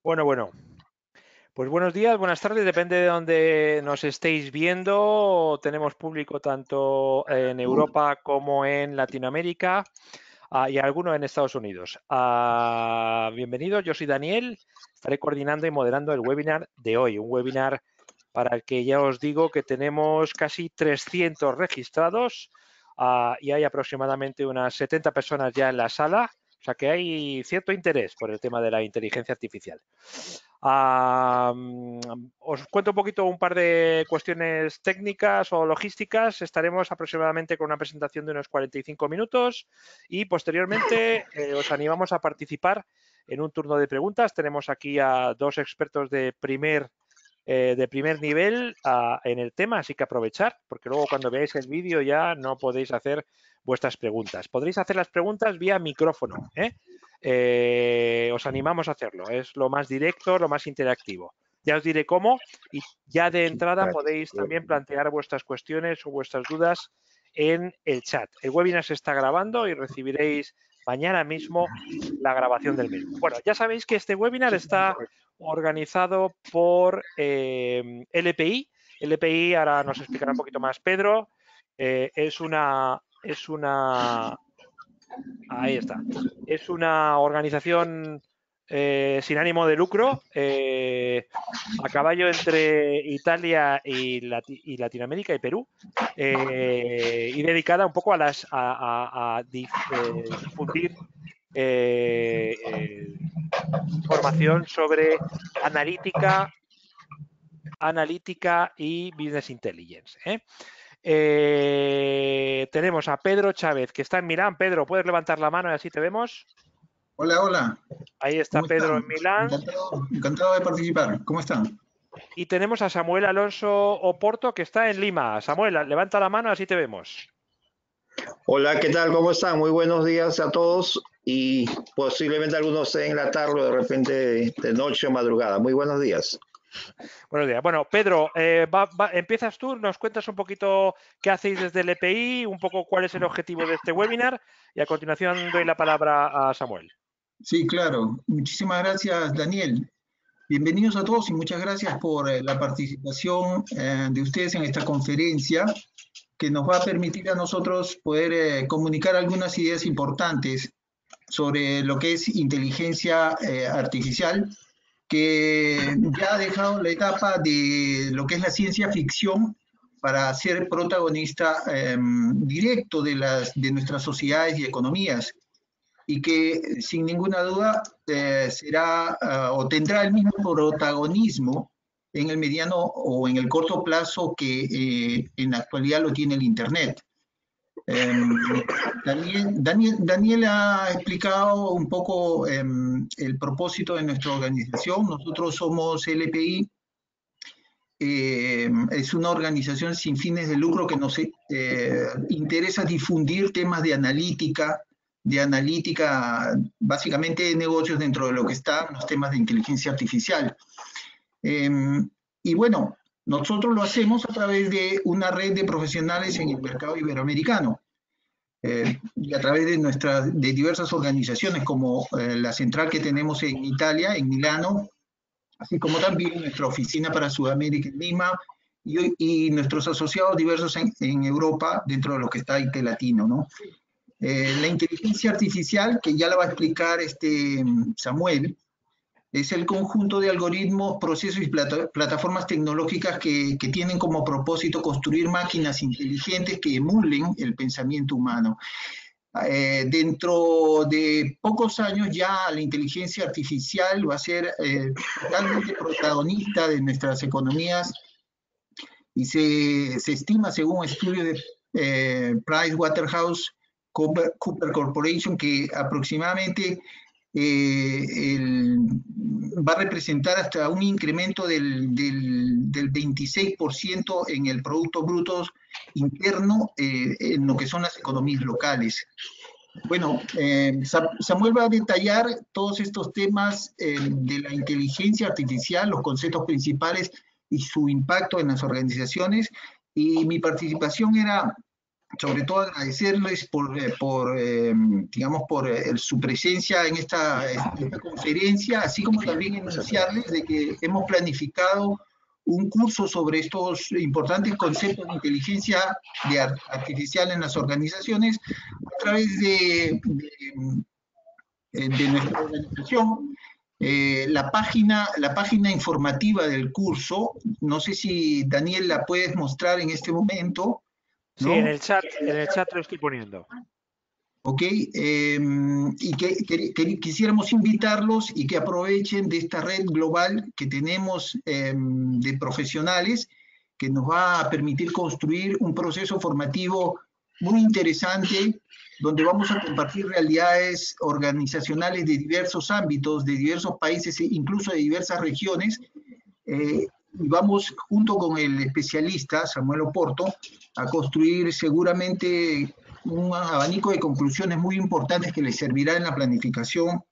Bueno. Pues buenos días, buenas tardes, depende de dónde nos estéis viendo. Tenemos público tanto en Europa como en Latinoamérica y alguno en Estados Unidos. Bienvenidos, yo soy Daniel, estaré coordinando y moderando el webinar de hoy, un webinar para el que ya os digo que tenemos casi 300 registrados y hay aproximadamente unas 70 personas ya en la sala, o sea que hay cierto interés por el tema de la inteligencia artificial. Os cuento un poquito un par de cuestiones técnicas o logísticas. Estaremos aproximadamente con una presentación de unos 45 minutos y posteriormente os animamos a participar en un turno de preguntas. Tenemos aquí a dos expertos de primer nivel en el tema, así que aprovechar, porque luego cuando veáis el vídeo ya no podéis hacer vuestras preguntas. Podréis hacer las preguntas vía micrófono, os animamos a hacerlo, es lo más directo, lo más interactivo. Ya os diré cómo y ya de entrada podéis también plantear vuestras cuestiones o vuestras dudas en el chat. El webinar se está grabando y recibiréis mañana mismo la grabación del mismo. Bueno, ya sabéis que este webinar está organizado por LPI. LPI, ahora nos explicará un poquito más Pedro, ahí está. Es una organización sin ánimo de lucro, a caballo entre Italia y Latinoamérica y Perú, y dedicada un poco a difundir información sobre analítica y business intelligence. Tenemos a Pedro Chávez, que está en Milán. Pedro, ¿puedes levantar la mano y así te vemos? Hola, hola. Ahí está Pedro en Milán. Encantado de participar. ¿Cómo están? Y tenemos a Samuel Alonso Oporto, que está en Lima. Samuel, levanta la mano, así te vemos. Hola, ¿qué tal? ¿Cómo están? Muy buenos días a todos y posiblemente algunos estén en la tarde o de repente de noche o madrugada. Muy buenos días. Buenos días. Bueno, Pedro, empiezas tú, nos cuentas un poquito qué hacéis desde el EPI, un poco cuál es el objetivo de este webinar y a continuación doy la palabra a Samuel. Sí, claro. Muchísimas gracias, Daniel. Bienvenidos a todos y muchas gracias por la participación de ustedes en esta conferencia que nos va a permitir a nosotros poder comunicar algunas ideas importantes sobre lo que es inteligencia artificial, que ya ha dejado la etapa de lo que es la ciencia ficción para ser protagonista directo de nuestras sociedades y economías, y que sin ninguna duda será o tendrá el mismo protagonismo en el mediano o en el corto plazo que en la actualidad lo tiene el Internet. Daniel ha explicado un poco el propósito de nuestra organización. Nosotros somos LPI, es una organización sin fines de lucro que nos interesa difundir temas de analítica básicamente de negocios dentro de lo que están los temas de inteligencia artificial. Y bueno, nosotros lo hacemos a través de una red de profesionales en el mercado iberoamericano y a través de diversas organizaciones como la central que tenemos en Italia, en Milano, así como también nuestra oficina para Sudamérica en Lima y nuestros asociados diversos en Europa dentro de lo que está IT Latino, ¿no? La inteligencia artificial, que ya la va a explicar Samuel, es el conjunto de algoritmos, procesos y plataformas tecnológicas que tienen como propósito construir máquinas inteligentes que emulen el pensamiento humano. Dentro de pocos años ya la inteligencia artificial va a ser totalmente protagonista de nuestras economías y se estima, según estudios de PricewaterhouseCoopers Corporation, que aproximadamente va a representar hasta un incremento del 26% en el Producto Bruto Interno en lo que son las economías locales. Bueno, Samuel va a detallar todos estos temas de la inteligencia artificial, los conceptos principales y su impacto en las organizaciones, y mi participación era sobre todo agradecerles digamos, por su presencia en esta conferencia, así como también anunciarles de que hemos planificado un curso sobre estos importantes conceptos de inteligencia artificial en las organizaciones a través de nuestra organización. La página informativa del curso, no sé si Daniel la puedes mostrar en este momento, ¿no? Sí, en el chat lo estoy poniendo. Ok, y que quisiéramos invitarlos y que aprovechen de esta red global que tenemos de profesionales que nos va a permitir construir un proceso formativo muy interesante donde vamos a compartir realidades organizacionales de diversos ámbitos, de diversos países, incluso de diversas regiones, y vamos junto con el especialista Samuel Oporto a construir seguramente un abanico de conclusiones muy importantes que les servirá en la planificación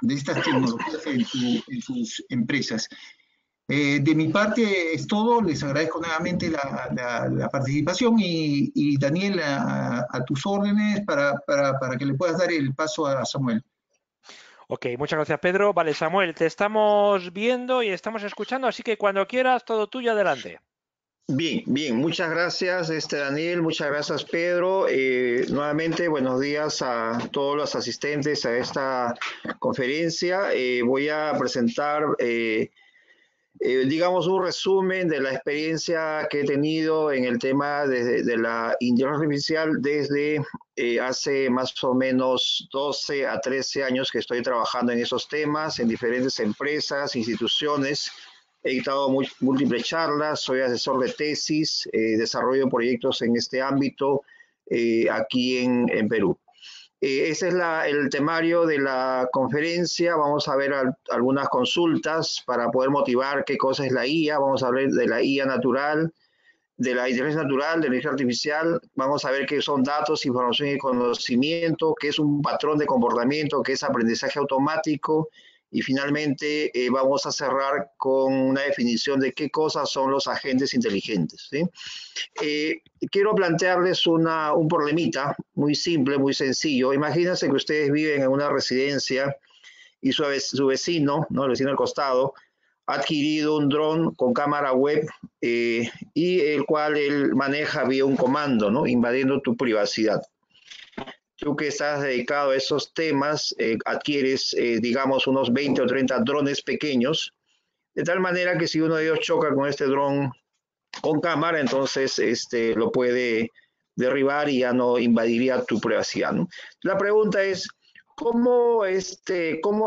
de estas tecnologías en sus empresas. De mi parte es todo, les agradezco nuevamente la participación y Daniel, a tus órdenes para que le puedas dar el paso a Samuel. Ok, muchas gracias, Pedro. Vale, Samuel, te estamos viendo y estamos escuchando, así que cuando quieras, todo tuyo, adelante. Bien, bien, muchas gracias, Daniel, muchas gracias, Pedro. Nuevamente, buenos días a todos los asistentes a esta conferencia. Voy a presentar, digamos, un resumen de la experiencia que he tenido en el tema de la inteligencia artificial desde hace más o menos 12 a 13 años que estoy trabajando en esos temas, en diferentes empresas, instituciones. He dictado múltiples charlas, soy asesor de tesis, desarrollo proyectos en este ámbito aquí en Perú. Ese es el temario de la conferencia. Vamos a ver algunas consultas para poder motivar qué cosa es la IA. Vamos a hablar de la IA natural, de la inteligencia natural, de la inteligencia artificial. Vamos a ver qué son datos, información y conocimiento, qué es un patrón de comportamiento, qué es aprendizaje automático. Y finalmente vamos a cerrar con una definición de qué cosas son los agentes inteligentes, ¿sí? Quiero plantearles un problemita muy simple, muy sencillo. Imagínense que ustedes viven en una residencia y su vecino, ¿no? El vecino al costado, ha adquirido un dron con cámara web y el cual él maneja vía un comando, ¿no? Invadiendo tu privacidad. Tú que estás dedicado a esos temas, adquieres, digamos, unos 20 o 30 drones pequeños, de tal manera que si uno de ellos choca con este dron con cámara, entonces lo puede derribar y ya no invadiría tu privacidad, ¿no? La pregunta es, ¿cómo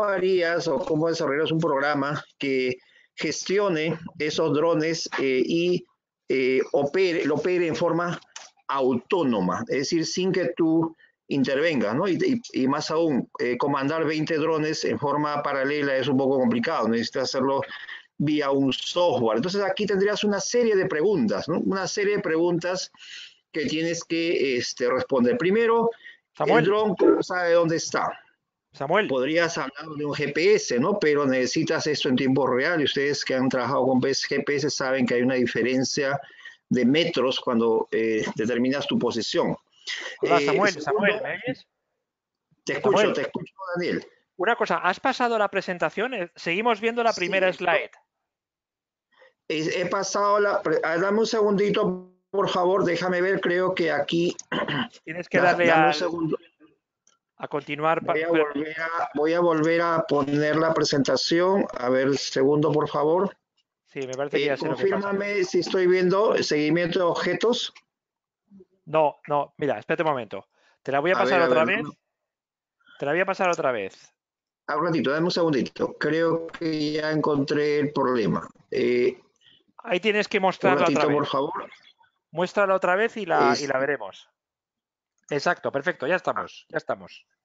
harías o cómo desarrollarías un programa que gestione esos drones y lo opere en forma autónoma? Es decir, sin que tú intervengas, ¿no? Y más aún, comandar 20 drones en forma paralela es un poco complicado, necesitas hacerlo vía un software. Entonces aquí tendrías una serie de preguntas, ¿no? Una serie de preguntas que tienes que responder. Primero, Samuel, el dron, ¿cómo sabe dónde está? Samuel. Podrías hablar de un GPS, ¿no? Pero necesitas esto en tiempo real y ustedes que han trabajado con GPS saben que hay una diferencia de metros cuando determinas tu posición. Hola, Samuel. Segundo, Samuel, ¿me oyes? te escucho, Samuel, Daniel. una cosa, ¿has pasado la presentación? Seguimos viendo la primera slide. He pasado dame un segundito, por favor, déjame ver, creo que aquí... Tienes que darle un segundo. A continuar. Voy a volver a poner la presentación. A ver, segundo, por favor. Sí, me parece que ya sé lo que pasa. Confírmame si estoy viendo seguimiento de objetos. No, mira, espérate un momento. Te la voy a pasar otra vez. Te la voy a pasar otra vez. Un ratito, dame un segundito. Creo que ya encontré el problema. Ahí tienes que mostrarla otra vez. Por favor. Muéstrala otra vez y la veremos. Exacto, perfecto, ya estamos.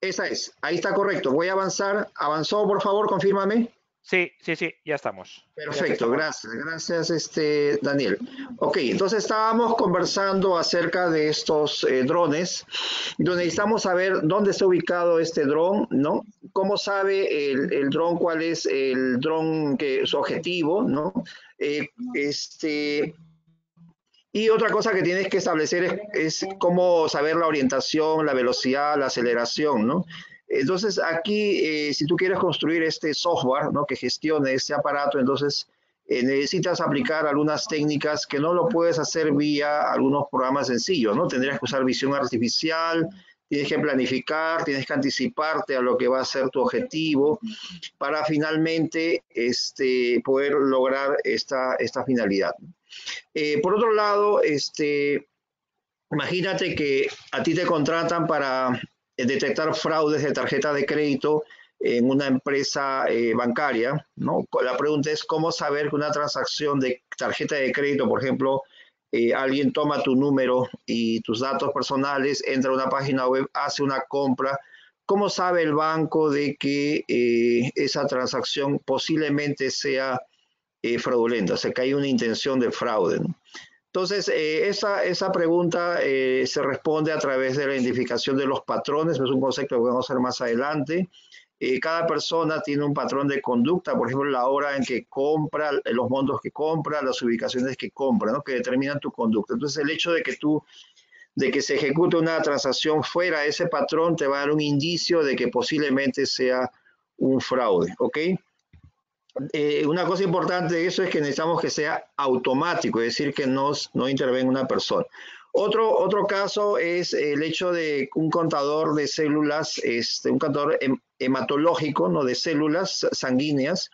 Esa es, ahí está correcto. Voy a avanzar. ¿Avanzó, por favor? Confírmame. Sí, ya estamos. Perfecto, gracias, Daniel. Ok, entonces estábamos conversando acerca de estos drones, donde necesitamos saber dónde está ubicado este dron, ¿no? ¿Cómo sabe el dron cuál es el dron su objetivo, ¿no? Y otra cosa que tienes que establecer es cómo saber la orientación, la velocidad, la aceleración, ¿no? Entonces aquí, si tú quieres construir este software, ¿no?, que gestione este aparato, entonces necesitas aplicar algunas técnicas que no lo puedes hacer vía algunos programas sencillos, ¿no? Tendrías que usar visión artificial, tienes que planificar, tienes que anticiparte a lo que va a ser tu objetivo para finalmente poder lograr esta finalidad. Por otro lado, imagínate que a ti te contratan para detectar fraudes de tarjeta de crédito en una empresa bancaria, ¿no? La pregunta es cómo saber que una transacción de tarjeta de crédito, por ejemplo, alguien toma tu número y tus datos personales, entra a una página web, hace una compra. ¿Cómo sabe el banco de que esa transacción posiblemente sea fraudulenta, o sea, que hay una intención de fraude, ¿no? Entonces, esa pregunta se responde a través de la identificación de los patrones, es un concepto que vamos a ver más adelante. Cada persona tiene un patrón de conducta, por ejemplo, la hora en que compra, los montos que compra, las ubicaciones que compra, ¿no?, que determinan tu conducta. Entonces, el hecho de que se ejecute una transacción fuera de ese patrón te va a dar un indicio de que posiblemente sea un fraude, ¿ok? Una cosa importante de eso es que necesitamos que sea automático, es decir, que no intervenga una persona. Otro caso es el hecho de un contador de células, un contador hematológico, ¿no?, de células sanguíneas.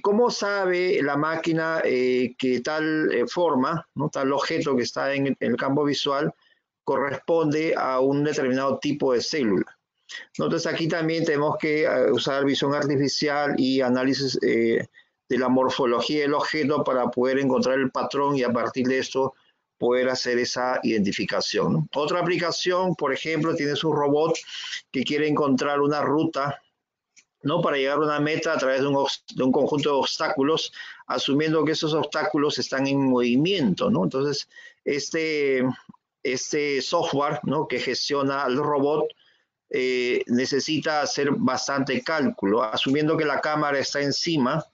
¿Cómo sabe la máquina que tal forma, ¿no?, tal objeto que está en el campo visual corresponde a un determinado tipo de célula? Entonces aquí también tenemos que usar visión artificial y análisis de la morfología del objeto para poder encontrar el patrón y a partir de esto poder hacer esa identificación, ¿no? Otra aplicación, por ejemplo, tienes un robot que quiere encontrar una ruta, ¿no?, para llegar a una meta a través de un conjunto de obstáculos, asumiendo que esos obstáculos están en movimiento, ¿no? Entonces, este software, ¿no?, que gestiona el robot, necesita hacer bastante cálculo, asumiendo que la cámara está encima,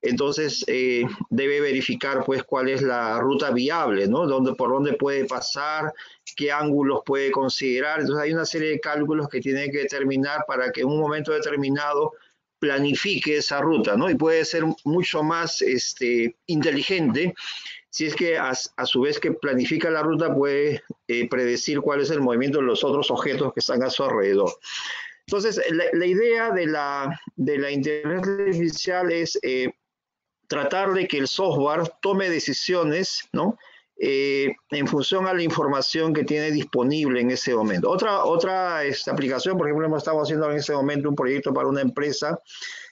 entonces debe verificar pues cuál es la ruta viable, ¿no?, por dónde puede pasar, qué ángulos puede considerar. Entonces hay una serie de cálculos que tiene que determinar para que en un momento determinado planifique esa ruta, ¿no? Y puede ser mucho más inteligente si es que a su vez que planifica la ruta puede predecir cuál es el movimiento de los otros objetos que están a su alrededor. Entonces, la idea de la inteligencia artificial es tratar de que el software tome decisiones, ¿no?, en función a la información que tiene disponible en ese momento. Otra aplicación, por ejemplo, estamos haciendo en ese momento un proyecto para una empresa.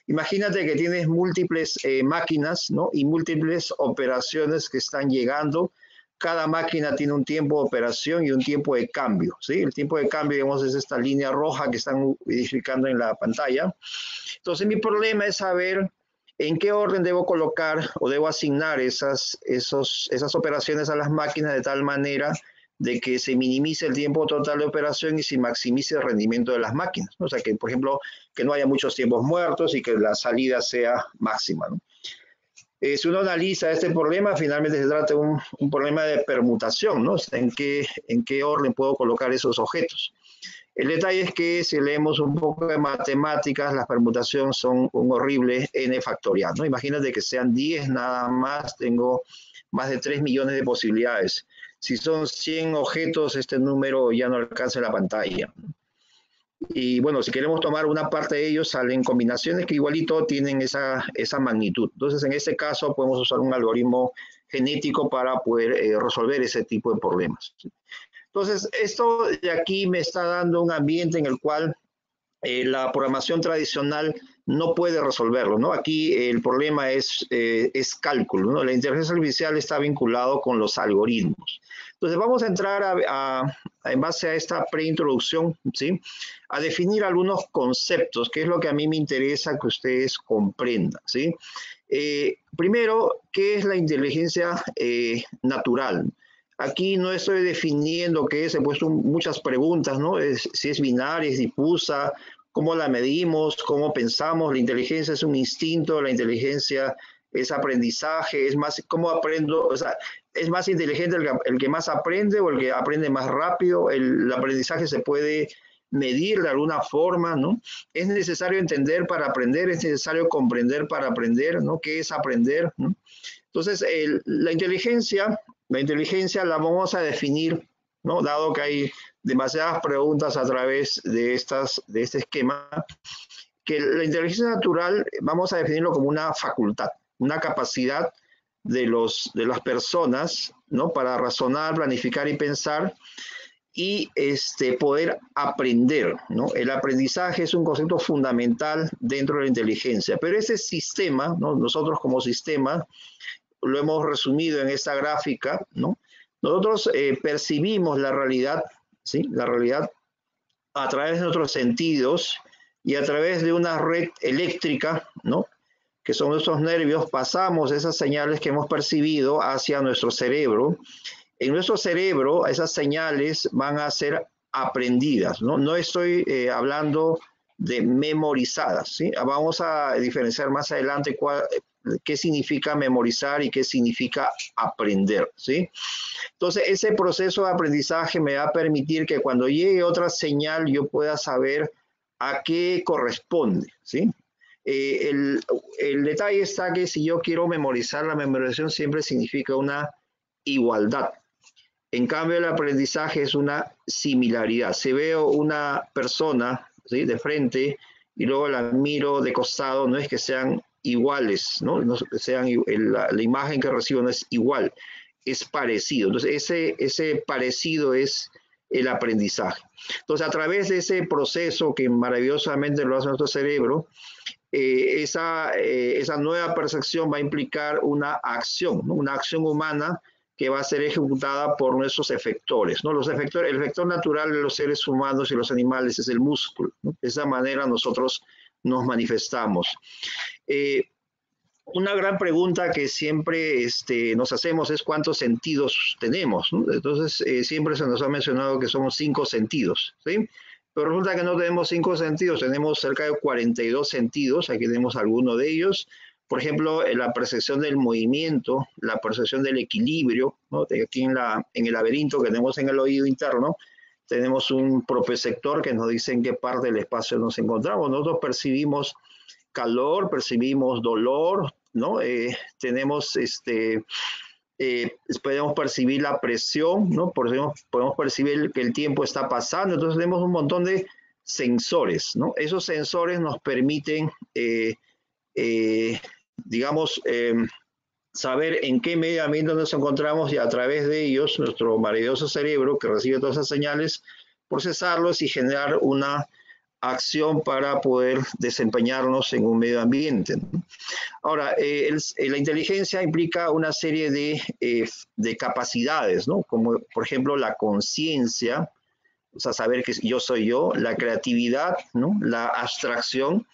Imagínate que tienes múltiples máquinas, ¿no?, y múltiples operaciones que están llegando. Cada máquina tiene un tiempo de operación y un tiempo de cambio, ¿sí? El tiempo de cambio, digamos, es esta línea roja que están identificando en la pantalla. Entonces, mi problema es saber en qué orden debo colocar o debo asignar esas operaciones a las máquinas de tal manera de que se minimice el tiempo total de operación y se maximice el rendimiento de las máquinas, ¿no? O sea, que, por ejemplo, que no haya muchos tiempos muertos y que la salida sea máxima, ¿no? Si uno analiza este problema, finalmente se trata de un problema de permutación, ¿no? O sea, en qué orden puedo colocar esos objetos. El detalle es que si leemos un poco de matemáticas, las permutaciones son un horrible n factorial, ¿no? Imagínate que sean 10 nada más, tengo más de 3 millones de posibilidades. Si son 100 objetos, este número ya no alcanza la pantalla. Y bueno, si queremos tomar una parte de ellos, salen combinaciones que igualito tienen esa magnitud. Entonces, en este caso, podemos usar un algoritmo genético para poder resolver ese tipo de problemas. Entonces, esto de aquí me está dando un ambiente en el cual la programación tradicional no puede resolverlo, ¿no? Aquí el problema es cálculo, ¿no? La inteligencia artificial está vinculado con los algoritmos. Entonces, vamos a entrar en base a esta preintroducción, ¿sí?, a definir algunos conceptos, que es lo que a mí me interesa que ustedes comprendan, ¿sí? Primero, ¿qué es la inteligencia natural? Aquí no estoy definiendo qué es, he puesto muchas preguntas, ¿no? Si es binaria, es difusa, cómo la medimos, cómo pensamos. La inteligencia es un instinto, la inteligencia es aprendizaje, es más, cómo aprendo, o sea, es más inteligente el que más aprende o el que aprende más rápido. El aprendizaje se puede medir de alguna forma, ¿no? Es necesario entender para aprender, es necesario comprender para aprender, ¿no? ¿Qué es aprender, ¿no? Entonces, la inteligencia la vamos a definir, ¿no? Dado que hay demasiadas preguntas a través de este esquema, que la inteligencia natural vamos a definirlo como una facultad, una capacidad de las personas, ¿no? Para razonar, planificar y pensar y poder aprender, ¿no? El aprendizaje es un concepto fundamental dentro de la inteligencia, pero ese sistema, ¿no? Nosotros como sistema, lo hemos resumido en esta gráfica, ¿no? Nosotros percibimos la realidad, ¿sí? La realidad a través de nuestros sentidos y a través de una red eléctrica, ¿no? Que son nuestros nervios, pasamos esas señales que hemos percibido hacia nuestro cerebro. En nuestro cerebro esas señales van a ser aprendidas, ¿no? No estoy hablando de memorizadas, ¿sí? Vamos a diferenciar más adelante qué significa memorizar y qué significa aprender, ¿sí? Entonces, ese proceso de aprendizaje me va a permitir que cuando llegue otra señal yo pueda saber a qué corresponde, ¿sí? El detalle está que si yo quiero memorizar, la memorización siempre significa una igualdad. En cambio, el aprendizaje es una similaridad. Si veo una persona, ¿sí? De frente y luego la miro de costado, no es que sean iguales, ¿no? No sean, la imagen que recibo no es igual, es parecido. Entonces, ese parecido es el aprendizaje. Entonces, a través de ese proceso que maravillosamente lo hace nuestro cerebro, esa nueva percepción va a implicar una acción, ¿no? Una acción humana que va a ser ejecutada por nuestros efectores, ¿no? El efector natural de los seres humanos y los animales es el músculo, ¿no? De esa manera nosotros nos manifestamos. Una gran pregunta que siempre nos hacemos es cuántos sentidos tenemos, ¿no? Entonces, siempre se nos ha mencionado que somos 5 sentidos, ¿sí? Pero resulta que no tenemos 5 sentidos, tenemos cerca de 42 sentidos, aquí tenemos algunos de ellos. Por ejemplo, la percepción del movimiento, la percepción del equilibrio, ¿no? Aquí en el laberinto que tenemos en el oído interno, tenemos un propioceptor que nos dice en qué parte del espacio nos encontramos. Nosotros percibimos calor, percibimos dolor, ¿no? Podemos percibir la presión, ¿no? Podemos percibir que el tiempo está pasando, entonces tenemos un montón de sensores, ¿no? Esos sensores nos permiten, digamos, saber en qué medio ambiente nos encontramos y a través de ellos, nuestro maravilloso cerebro que recibe todas esas señales, procesarlos y generar una acción para poder desempeñarnos en un medio ambiente, ¿no? Ahora, la inteligencia implica una serie de capacidades, ¿no? Como por ejemplo la conciencia, o sea, saber que yo soy yo, la creatividad, ¿no? La abstracción.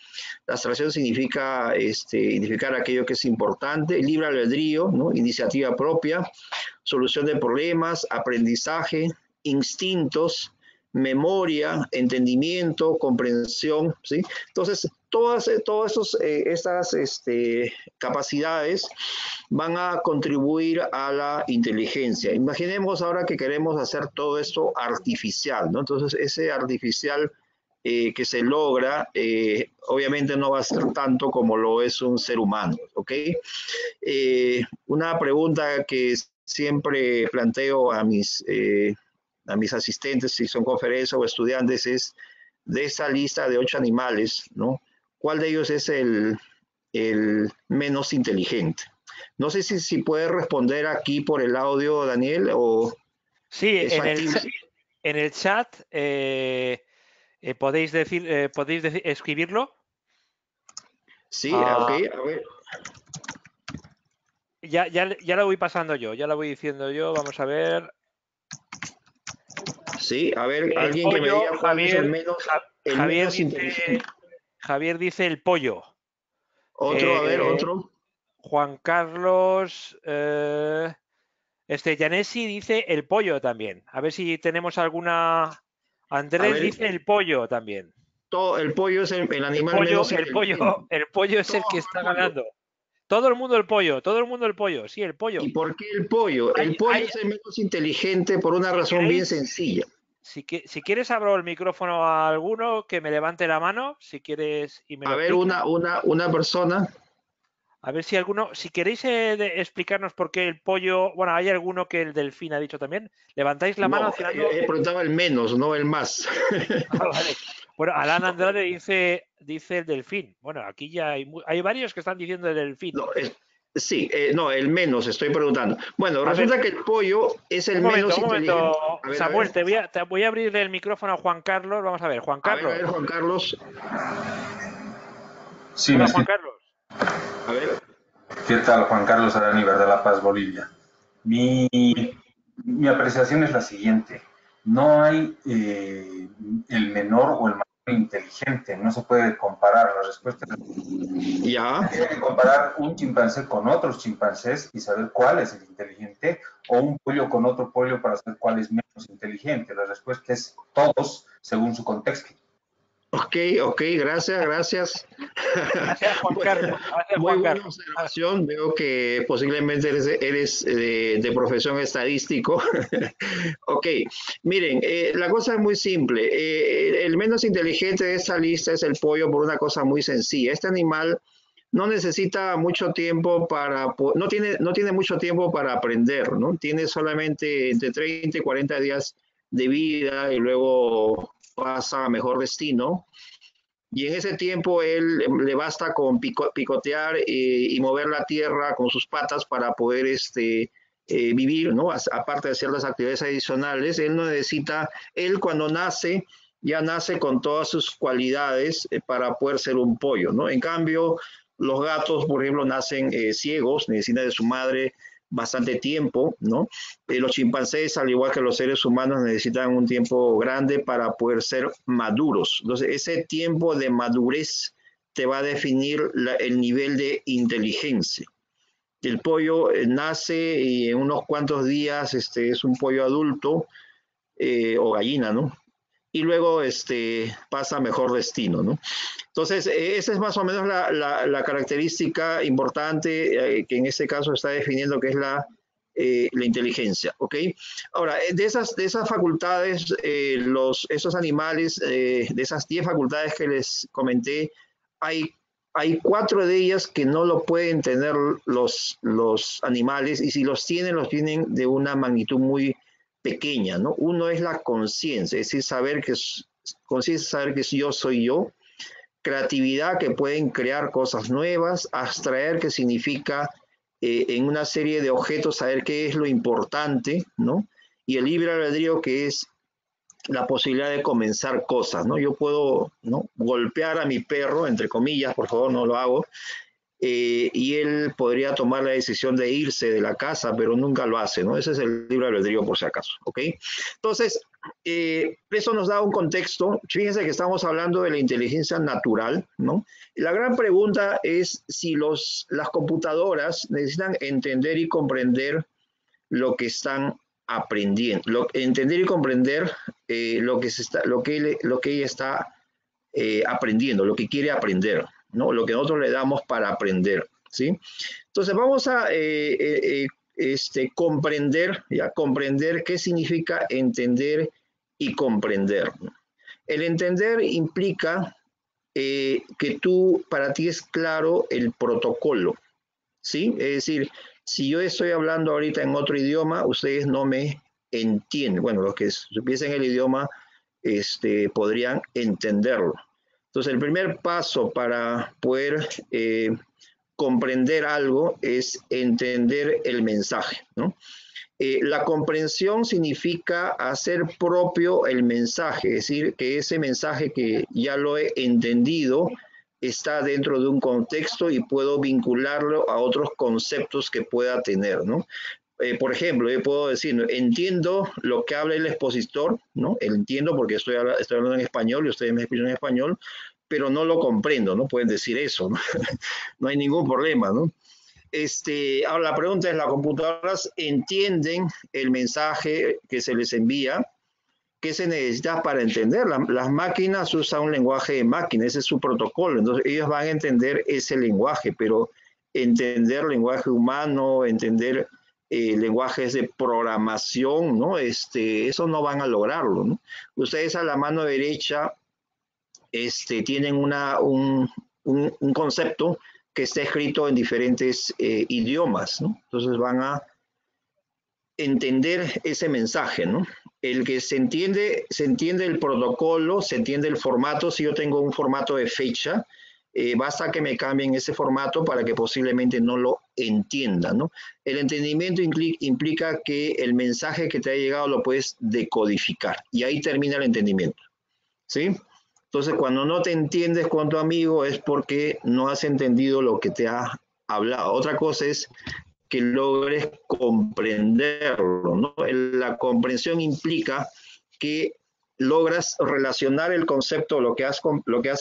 La abstracción significa identificar aquello que es importante, libre albedrío, ¿no? Iniciativa propia, solución de problemas, aprendizaje, instintos, memoria, entendimiento, comprensión, ¿sí? Entonces, todas estas capacidades van a contribuir a la inteligencia. Imaginemos ahora que queremos hacer todo esto artificial, ¿no? Entonces, ese artificial que se logra, obviamente no va a ser tanto como lo es un ser humano, ¿ok? Una pregunta que siempre planteo a mis asistentes, si son conferencias o estudiantes, es de esa lista de 8 animales, ¿no? ¿Cuál de ellos es el menos inteligente? No sé si puedes responder aquí por el audio, Daniel, o... Sí, en el chat podéis escribirlo. Sí, ok, a ver. Ya lo voy pasando yo, ya lo voy diciendo yo, vamos a ver. Sí, a ver, alguien que me diga cuál es el menos inteligente. Javier dice el pollo. Otro, a ver, otro. Juan Carlos Yanesi dice el pollo también. A ver si tenemos alguna. Andrés dice el pollo también. El pollo es el animal menos inteligente. El pollo es el que está ganando. Todo el mundo el pollo, todo el mundo el pollo, sí, el pollo. ¿Y por qué el pollo? El pollo es el menos inteligente por una razón bien sencilla. Si quieres abro el micrófono a alguno que me levante la mano, si quieres, y me lo A ver, explique. una persona. A ver si alguno, si queréis explicarnos por qué el pollo, bueno, hay alguno que el delfín ha dicho también, levantáis la mano No, hacia algo. he preguntado el menos, no el más. Ah, vale. Bueno, Alan Andrade dice el delfín. Bueno, aquí ya hay varios que están diciendo el delfín. No, sí, no, el menos, estoy preguntando. Bueno, resulta que el pollo es el menos inteligente. Un momento, Samuel, te voy a abrir el micrófono a Juan Carlos. Vamos a ver, Juan Carlos. A ver, Juan Carlos. Sí, hola, Juan Carlos. A ver. ¿Qué tal? Juan Carlos Araníbar de La Paz, Bolivia. Mi apreciación es la siguiente. No hay el menor o el mayor inteligente. No se puede comparar las respuestas. Ya. Hay que comparar un chimpancé con otros chimpancés y saber cuál es el inteligente, o un pollo con otro pollo para saber cuál es menos inteligente. La respuesta es todos según su contexto. Ok, gracias. Gracias, Juan Carlos. Gracias, Muy Juan buena Carlos. observación. Veo que posiblemente eres de profesión estadístico. Ok, miren, la cosa es muy simple. El menos inteligente de esta lista es el pollo por una cosa muy sencilla. Este animal no necesita mucho tiempo no tiene mucho tiempo para aprender, ¿no? Tiene solamente entre 30 y 40 días de vida y luego pasa a mejor destino. Y en ese tiempo él le basta con picotear y mover la tierra con sus patas para poder vivir, ¿no? Aparte de ciertas actividades adicionales, él no necesita, él cuando nace, ya nace con todas sus cualidades para poder ser un pollo, ¿no? En cambio, los gatos, por ejemplo, nacen ciegos, necesitan de su madre bastante tiempo, ¿no? Los chimpancés, al igual que los seres humanos, necesitan un tiempo grande para poder ser maduros. Entonces, ese tiempo de madurez te va a definir el nivel de inteligencia. El pollo nace y en unos cuantos días es un pollo adulto o gallina, ¿no? Y luego pasa a mejor destino, ¿no? Entonces, esa es más o menos la característica importante que en este caso está definiendo que es la inteligencia, ¿ok? Ahora, de esas facultades, esos animales, de esas 10 facultades que les comenté, hay 4 de ellas que no lo pueden tener los animales, y si los tienen de una magnitud muy pequeña, ¿no? Uno es la conciencia, es decir, saber que yo soy yo. Creatividad, que pueden crear cosas nuevas. Abstraer, que significa en una serie de objetos saber qué es lo importante, ¿no? Y el libre albedrío, que es la posibilidad de comenzar cosas, ¿no? Yo puedo, ¿no?, golpear a mi perro, entre comillas, por favor, no lo hago, y él podría tomar la decisión de irse de la casa, pero nunca lo hace, ¿no? Ese es el libre albedrío, por si acaso, ¿ok? Entonces, eso nos da un contexto. Fíjense que estamos hablando de la inteligencia natural, ¿no? La gran pregunta es si las computadoras necesitan entender y comprender lo que están aprendiendo, entender y comprender lo que ella está aprendiendo, lo que quiere aprender, ¿no? Lo que nosotros le damos para aprender, ¿sí? Entonces vamos a comprender qué significa entender y comprender. El entender implica que para ti es claro el protocolo, ¿sí? Es decir, si yo estoy hablando ahorita en otro idioma, ustedes no me entienden. Bueno, los que supiesen el idioma podrían entenderlo. Entonces, el primer paso para poder comprender algo es entender el mensaje, ¿no? La comprensión significa hacer propio el mensaje, es decir, que ese mensaje que ya lo he entendido está dentro de un contexto y puedo vincularlo a otros conceptos que pueda tener, ¿no? Por ejemplo, yo puedo decir, entiendo lo que habla el expositor, ¿no? Entiendo porque estoy hablando en español y ustedes me explican en español, pero no lo comprendo, ¿no? Pueden decir eso, ¿no? No hay ningún problema, ¿no? Ahora la pregunta es, ¿las computadoras entienden el mensaje que se les envía? ¿Qué se necesita para entender? Las máquinas usan un lenguaje de máquina, ese es su protocolo, entonces ellos van a entender ese lenguaje, pero entender lenguaje humano, entender lenguajes de programación, ¿no? Eso no van a lograrlo, ¿no? Ustedes a la mano derecha tienen un concepto que está escrito en diferentes idiomas, ¿no? Entonces van a entender ese mensaje, ¿no? El que se entiende el protocolo, se entiende el formato. Si yo tengo un formato de fecha, basta que me cambien ese formato para que posiblemente no lo entienda, ¿no? El entendimiento implica que el mensaje que te ha llegado lo puedes decodificar y ahí termina el entendimiento, ¿sí? Entonces, cuando no te entiendes con tu amigo es porque no has entendido lo que te ha hablado. Otra cosa es que logres comprenderlo, ¿no? La comprensión implica que logras relacionar el concepto, lo que has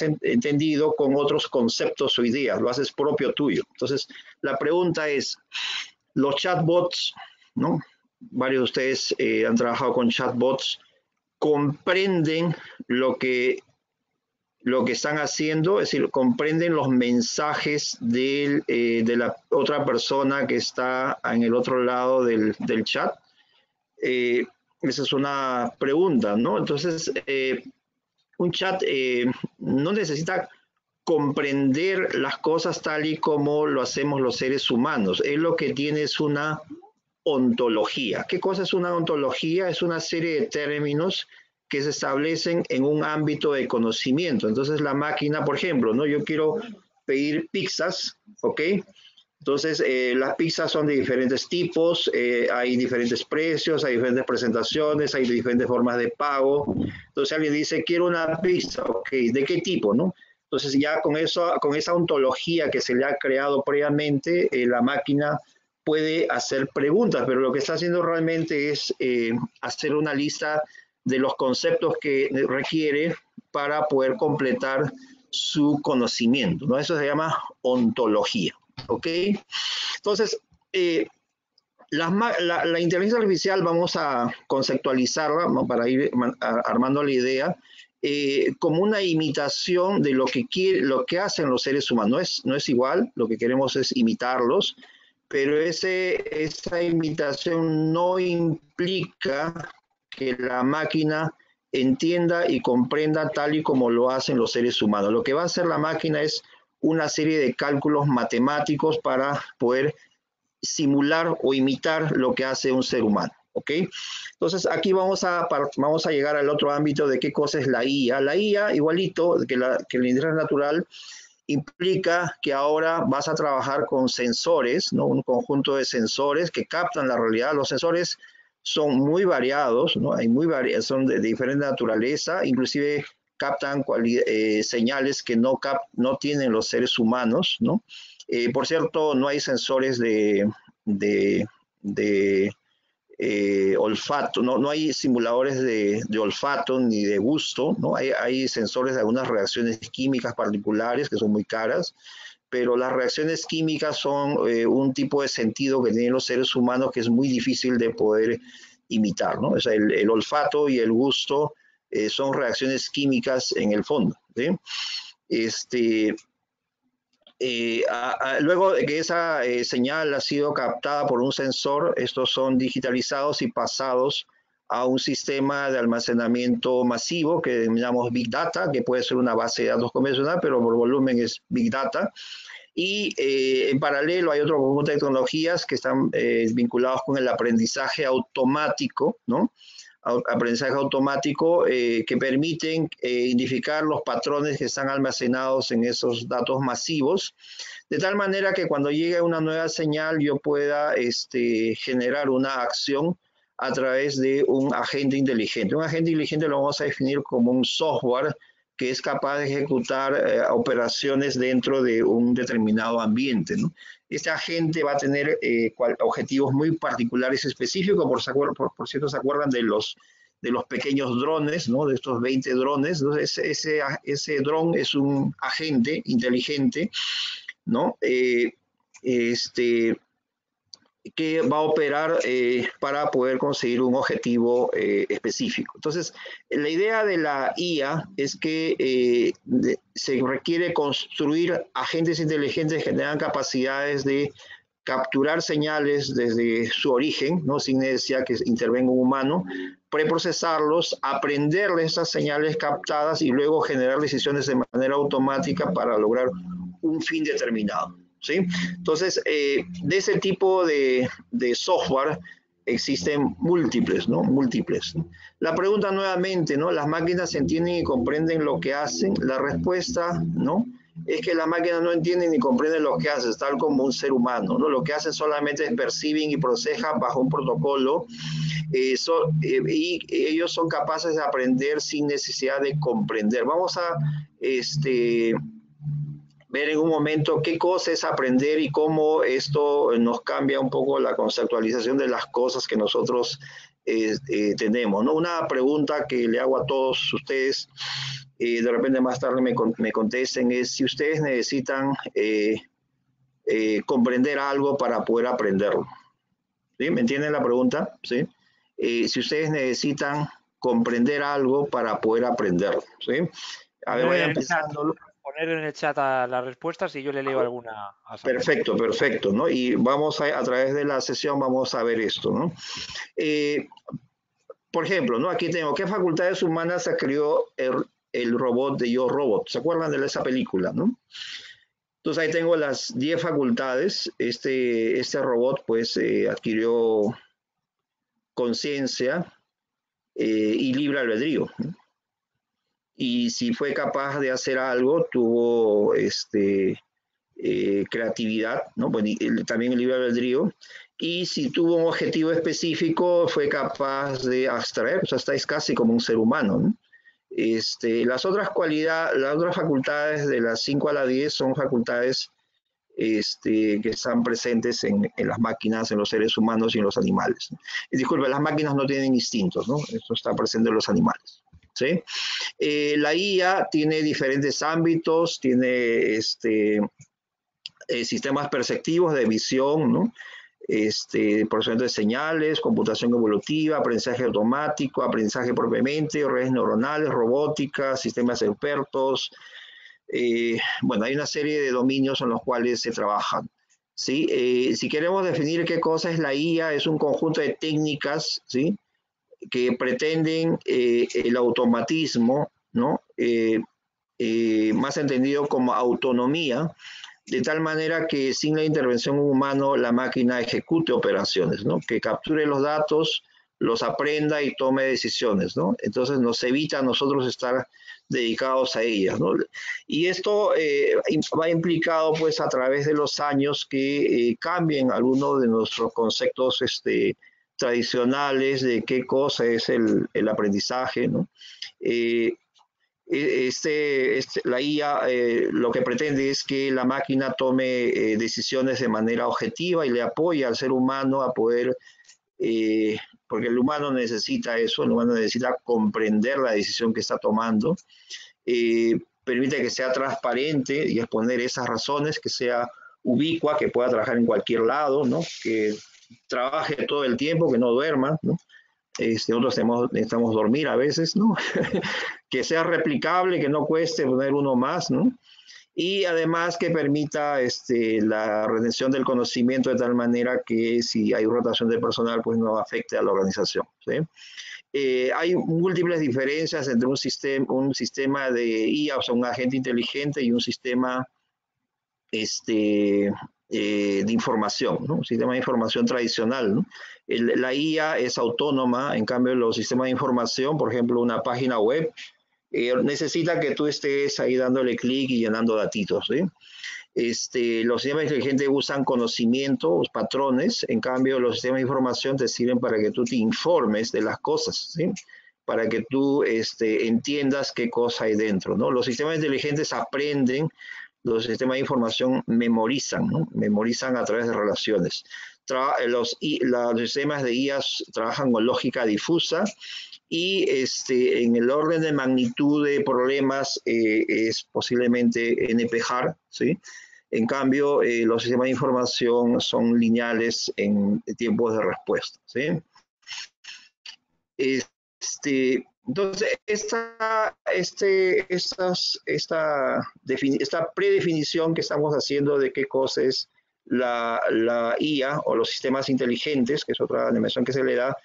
entendido, con otros conceptos o ideas, lo haces propio tuyo. Entonces, la pregunta es, los chatbots, ¿no? Varios de ustedes han trabajado con chatbots, comprenden lo que están haciendo, es decir, comprenden los mensajes de la otra persona que está en el otro lado del chat. Esa es una pregunta, ¿no? Entonces, un chat no necesita comprender las cosas tal y como lo hacemos los seres humanos. Él lo que tiene es una ontología. ¿Qué cosa es una ontología? Es una serie de términos que se establecen en un ámbito de conocimiento. Entonces la máquina, por ejemplo, ¿no? Yo quiero pedir pizzas, ¿ok? Entonces las pizzas son de diferentes tipos, hay diferentes precios, hay diferentes presentaciones, hay diferentes formas de pago. Entonces alguien dice, quiero una pizza, ¿ok? ¿De qué tipo, no? Entonces ya con esa ontología que se le ha creado previamente, la máquina puede hacer preguntas, pero lo que está haciendo realmente es hacer una lista de los conceptos que requiere para poder completar su conocimiento, ¿no? Eso se llama ontología, ¿ok? Entonces, la inteligencia artificial vamos a conceptualizarla, ¿no? Para ir armando la idea, como una imitación de lo que hacen los seres humanos. No es igual, lo que queremos es imitarlos, pero esa imitación no implica que la máquina entienda y comprenda tal y como lo hacen los seres humanos. Lo que va a hacer la máquina es una serie de cálculos matemáticos para poder simular o imitar lo que hace un ser humano, ¿ok? Entonces aquí vamos a llegar al otro ámbito de qué cosa es la IA. La IA, igualito que la inteligencia natural, implica que ahora vas a trabajar con sensores, ¿no? Un conjunto de sensores que captan la realidad. Los sensores son muy variados, ¿no? Son de diferente naturaleza, inclusive captan señales que no tienen los seres humanos, ¿no? Por cierto, no hay sensores de olfato, no hay simuladores de olfato ni de gusto, ¿no? Hay sensores de algunas reacciones químicas particulares que son muy caras, pero las reacciones químicas son un tipo de sentido que tienen los seres humanos que es muy difícil de poder imitar, ¿no? O sea, el olfato y el gusto son reacciones químicas en el fondo, ¿sí? Luego de que esa señal ha sido captada por un sensor, estos son digitalizados y pasados a un sistema de almacenamiento masivo que denominamos Big Data, que puede ser una base de datos convencional, pero por volumen es Big Data. Y en paralelo hay otro conjunto de tecnologías que están vinculados con el aprendizaje automático, ¿no? Aprendizaje automático que permiten identificar los patrones que están almacenados en esos datos masivos, de tal manera que cuando llegue una nueva señal yo pueda generar una acción a través de un agente inteligente. Un agente inteligente lo vamos a definir como un software que es capaz de ejecutar operaciones dentro de un determinado ambiente, ¿no? Este agente va a tener objetivos muy particulares específicos. Por cierto, ¿se acuerdan de los pequeños drones, ¿no? De estos 20 drones? Entonces, ese dron es un agente inteligente, ¿no? Que va a operar para poder conseguir un objetivo específico. Entonces, la idea de la IA es que se requiere construir agentes inteligentes que tengan capacidades de capturar señales desde su origen, ¿no? Sin necesidad que intervenga un humano, preprocesarlos, aprender de esas señales captadas y luego generar decisiones de manera automática para lograr un fin determinado, ¿sí? Entonces, de ese tipo de software existen múltiples, ¿no? Múltiples. La pregunta nuevamente, ¿no? ¿Las máquinas entienden y comprenden lo que hacen? La respuesta, ¿no?, es que las máquinas no entienden ni comprenden lo que hacen, tal como un ser humano, ¿no? Lo que hacen solamente es perciben y procesan bajo un protocolo, y ellos son capaces de aprender sin necesidad de comprender. Vamos a ver en un momento qué cosa es aprender y cómo esto nos cambia un poco la conceptualización de las cosas que nosotros tenemos, ¿no? Una pregunta que le hago a todos ustedes, de repente más tarde me contesten, es si ustedes necesitan comprender algo para poder aprenderlo. ¿Sí? ¿Me entienden la pregunta? ¿Sí? Si ustedes necesitan comprender algo para poder aprenderlo. ¿Sí? A ver, vayan pensando. Poner en el chat las respuestas y yo le leo alguna. Perfecto, perfecto, ¿no? Y vamos a través de la sesión vamos a ver esto, ¿no? Por ejemplo, ¿no? Aquí tengo, ¿qué facultades humanas adquirió el robot de Yo Robot? ¿Se acuerdan de esa película, no? Entonces ahí tengo las 10 facultades. Este robot pues adquirió conciencia y libre albedrío, ¿no? Y si fue capaz de hacer algo, tuvo creatividad, ¿no? Bueno, también el libre albedrío. Y si tuvo un objetivo específico, fue capaz de abstraer, pues hasta es casi como un ser humano, ¿no? Las otras facultades de las 5 a la 10 son facultades que están presentes en las máquinas, en los seres humanos y en los animales, ¿no? Y disculpe, las máquinas no tienen instintos, ¿no? Esto está presente en los animales, ¿sí? La IA tiene diferentes ámbitos, tiene sistemas perceptivos de visión, ¿no? Procesamiento de señales, computación evolutiva, aprendizaje automático, aprendizaje propiamente, redes neuronales, robótica, sistemas expertos. Bueno, hay una serie de dominios en los cuales se trabajan, ¿sí? Si queremos definir qué cosa es la IA, es un conjunto de técnicas, ¿sí?, que pretenden el automatismo, ¿no? Más entendido como autonomía, de tal manera que sin la intervención humana la máquina ejecute operaciones, ¿no? Que capture los datos, los aprenda y tome decisiones, ¿no? Entonces nos evita a nosotros estar dedicados a ellas, ¿no? Y esto va implicado pues a través de los años que cambien algunos de nuestros conceptos tradicionales de qué cosa es el aprendizaje, ¿no? La IA lo que pretende es que la máquina tome decisiones de manera objetiva y le apoya al ser humano a poder, porque el humano necesita eso, el humano necesita comprender la decisión que está tomando, permite que sea transparente y exponer esas razones, que sea ubicua, que pueda trabajar en cualquier lado, ¿no? Que trabaje todo el tiempo, que no duerma, ¿no? Nosotros necesitamos dormir a veces, ¿no? Que sea replicable, que no cueste poner uno más, ¿no? Y además que permita la retención del conocimiento de tal manera que si hay rotación de personal, pues no afecte a la organización, ¿sí? Hay múltiples diferencias entre un sistema de IA, o sea, un agente inteligente, y un sistema de información, ¿no? Un sistema de información tradicional, ¿no? La IA es autónoma, en cambio los sistemas de información, por ejemplo, una página web, necesita que tú estés ahí dándole clic y llenando datitos, ¿sí? Los sistemas inteligentes usan conocimientos, patrones, en cambio los sistemas de información te sirven para que tú te informes de las cosas, ¿sí? Para que tú entiendas qué cosa hay dentro, ¿no? Los sistemas inteligentes aprenden, los sistemas de información memorizan, ¿no? Memorizan a través de relaciones. Los sistemas de IA trabajan con lógica difusa y en el orden de magnitud de problemas es posiblemente NP-hard, ¿sí? En cambio, los sistemas de información son lineales en tiempos de respuesta, ¿sí? Entonces, esta predefinición que estamos haciendo de qué cosa es la IA o los sistemas inteligentes, que es otra dimensión que se le da,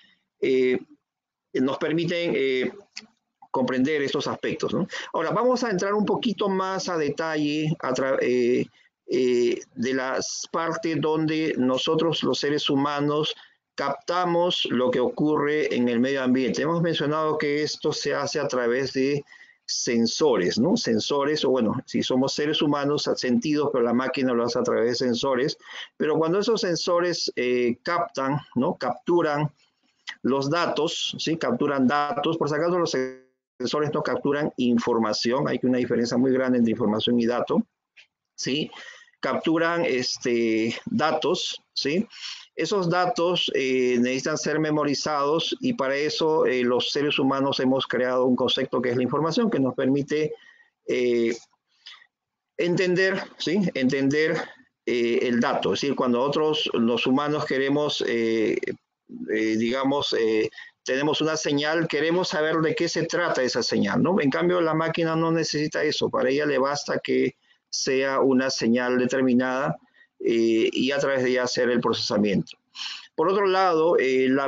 nos permiten comprender estos aspectos, ¿no? Ahora, vamos a entrar un poquito más a detalle de las partes donde nosotros, los seres humanos, captamos lo que ocurre en el medio ambiente. Hemos mencionado que esto se hace a través de sensores, ¿no? Sensores, o bueno, si somos seres humanos, sentidos, pero la máquina lo hace a través de sensores. Pero cuando esos sensores captan, ¿no? Capturan los datos, ¿sí? Capturan datos, por si acaso los sensores no capturan información, hay una diferencia muy grande entre información y dato, ¿sí? Capturan datos, ¿sí? Esos datos necesitan ser memorizados y para eso los seres humanos hemos creado un concepto que es la información, que nos permite entender, ¿sí? Entender el dato. Es decir, cuando nosotros, los humanos, queremos, tenemos una señal, queremos saber de qué se trata esa señal, ¿no? En cambio, la máquina no necesita eso. Para ella le basta que sea una señal determinada y a través de ella hacer el procesamiento. Por otro lado, el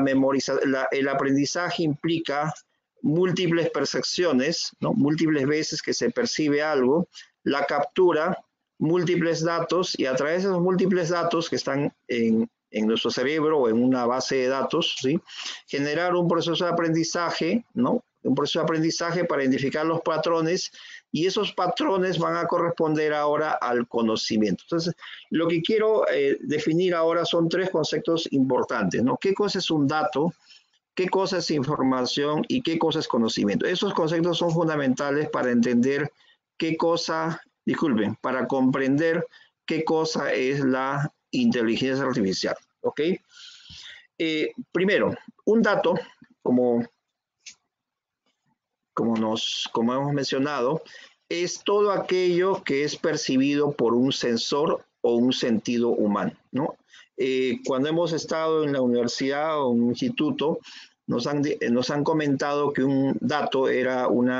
aprendizaje implica múltiples percepciones, ¿no? Múltiples veces que se percibe algo, la captura, múltiples datos y a través de esos múltiples datos que están en nuestro cerebro o en una base de datos, ¿sí? Generar un proceso de aprendizaje, ¿no? Un proceso de aprendizaje para identificar los patrones y esos patrones van a corresponder ahora al conocimiento. Entonces, lo que quiero definir ahora son tres conceptos importantes, ¿no? ¿Qué cosa es un dato? ¿Qué cosa es información? ¿Y qué cosa es conocimiento? Esos conceptos son fundamentales para entender qué cosa, disculpen, para comprender qué cosa es la inteligencia artificial, ¿ok? Primero, un dato, como hemos mencionado, es todo aquello que es percibido por un sensor o un sentido humano, ¿no? Cuando hemos estado en la universidad o en un instituto, nos han comentado que un dato era un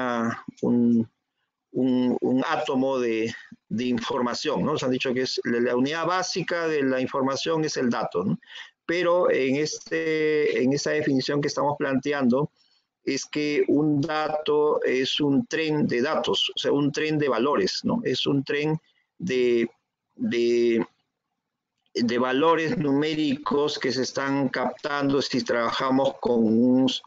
átomo de información, ¿no? Nos han dicho que es la unidad básica de la información es el dato, ¿no? Pero en esa definición que estamos planteando, es que un dato es un tren de datos, o sea, un tren de valores, ¿no? Es un tren de valores numéricos que se están captando si trabajamos con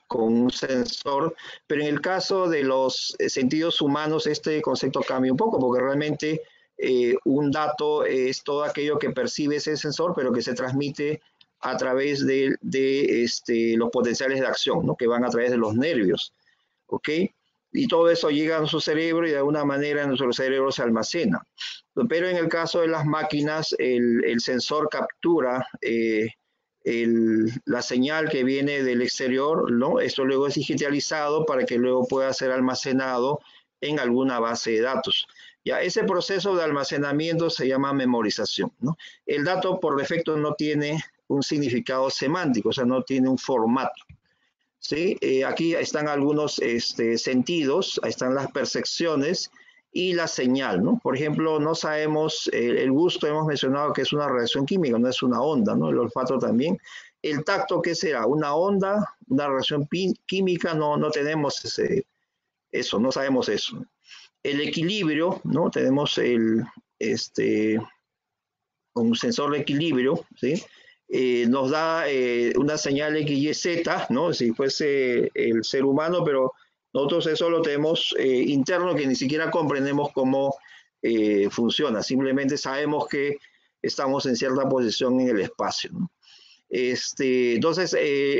un sensor, pero en el caso de los sentidos humanos este concepto cambia un poco, porque realmente un dato es todo aquello que percibe ese sensor, pero que se transmite a través de los potenciales de acción, ¿no? Que van a través de los nervios, ¿ok? Y todo eso llega a nuestro cerebro y de alguna manera en nuestro cerebro se almacena. Pero en el caso de las máquinas, el sensor captura la señal que viene del exterior, ¿no? Esto luego es digitalizado para que luego pueda ser almacenado en alguna base de datos. Ya, ese proceso de almacenamiento se llama memorización, ¿no? El dato por defecto no tiene un significado semántico, o sea, no tiene un formato, ¿sí? Aquí están algunos sentidos, ahí están las percepciones y la señal, ¿no? Por ejemplo, no sabemos, el gusto hemos mencionado que es una reacción química, no es una onda, ¿no? El olfato también. El tacto, ¿qué será? ¿Una onda? ¿Una reacción química? No tenemos eso, no sabemos eso. El equilibrio, ¿no? Tenemos un sensor de equilibrio, ¿sí? Nos da una señal X, Y, Z, ¿no? Si fuese el ser humano, pero nosotros eso lo tenemos interno que ni siquiera comprendemos cómo funciona. Simplemente sabemos que estamos en cierta posición en el espacio, ¿no? Entonces,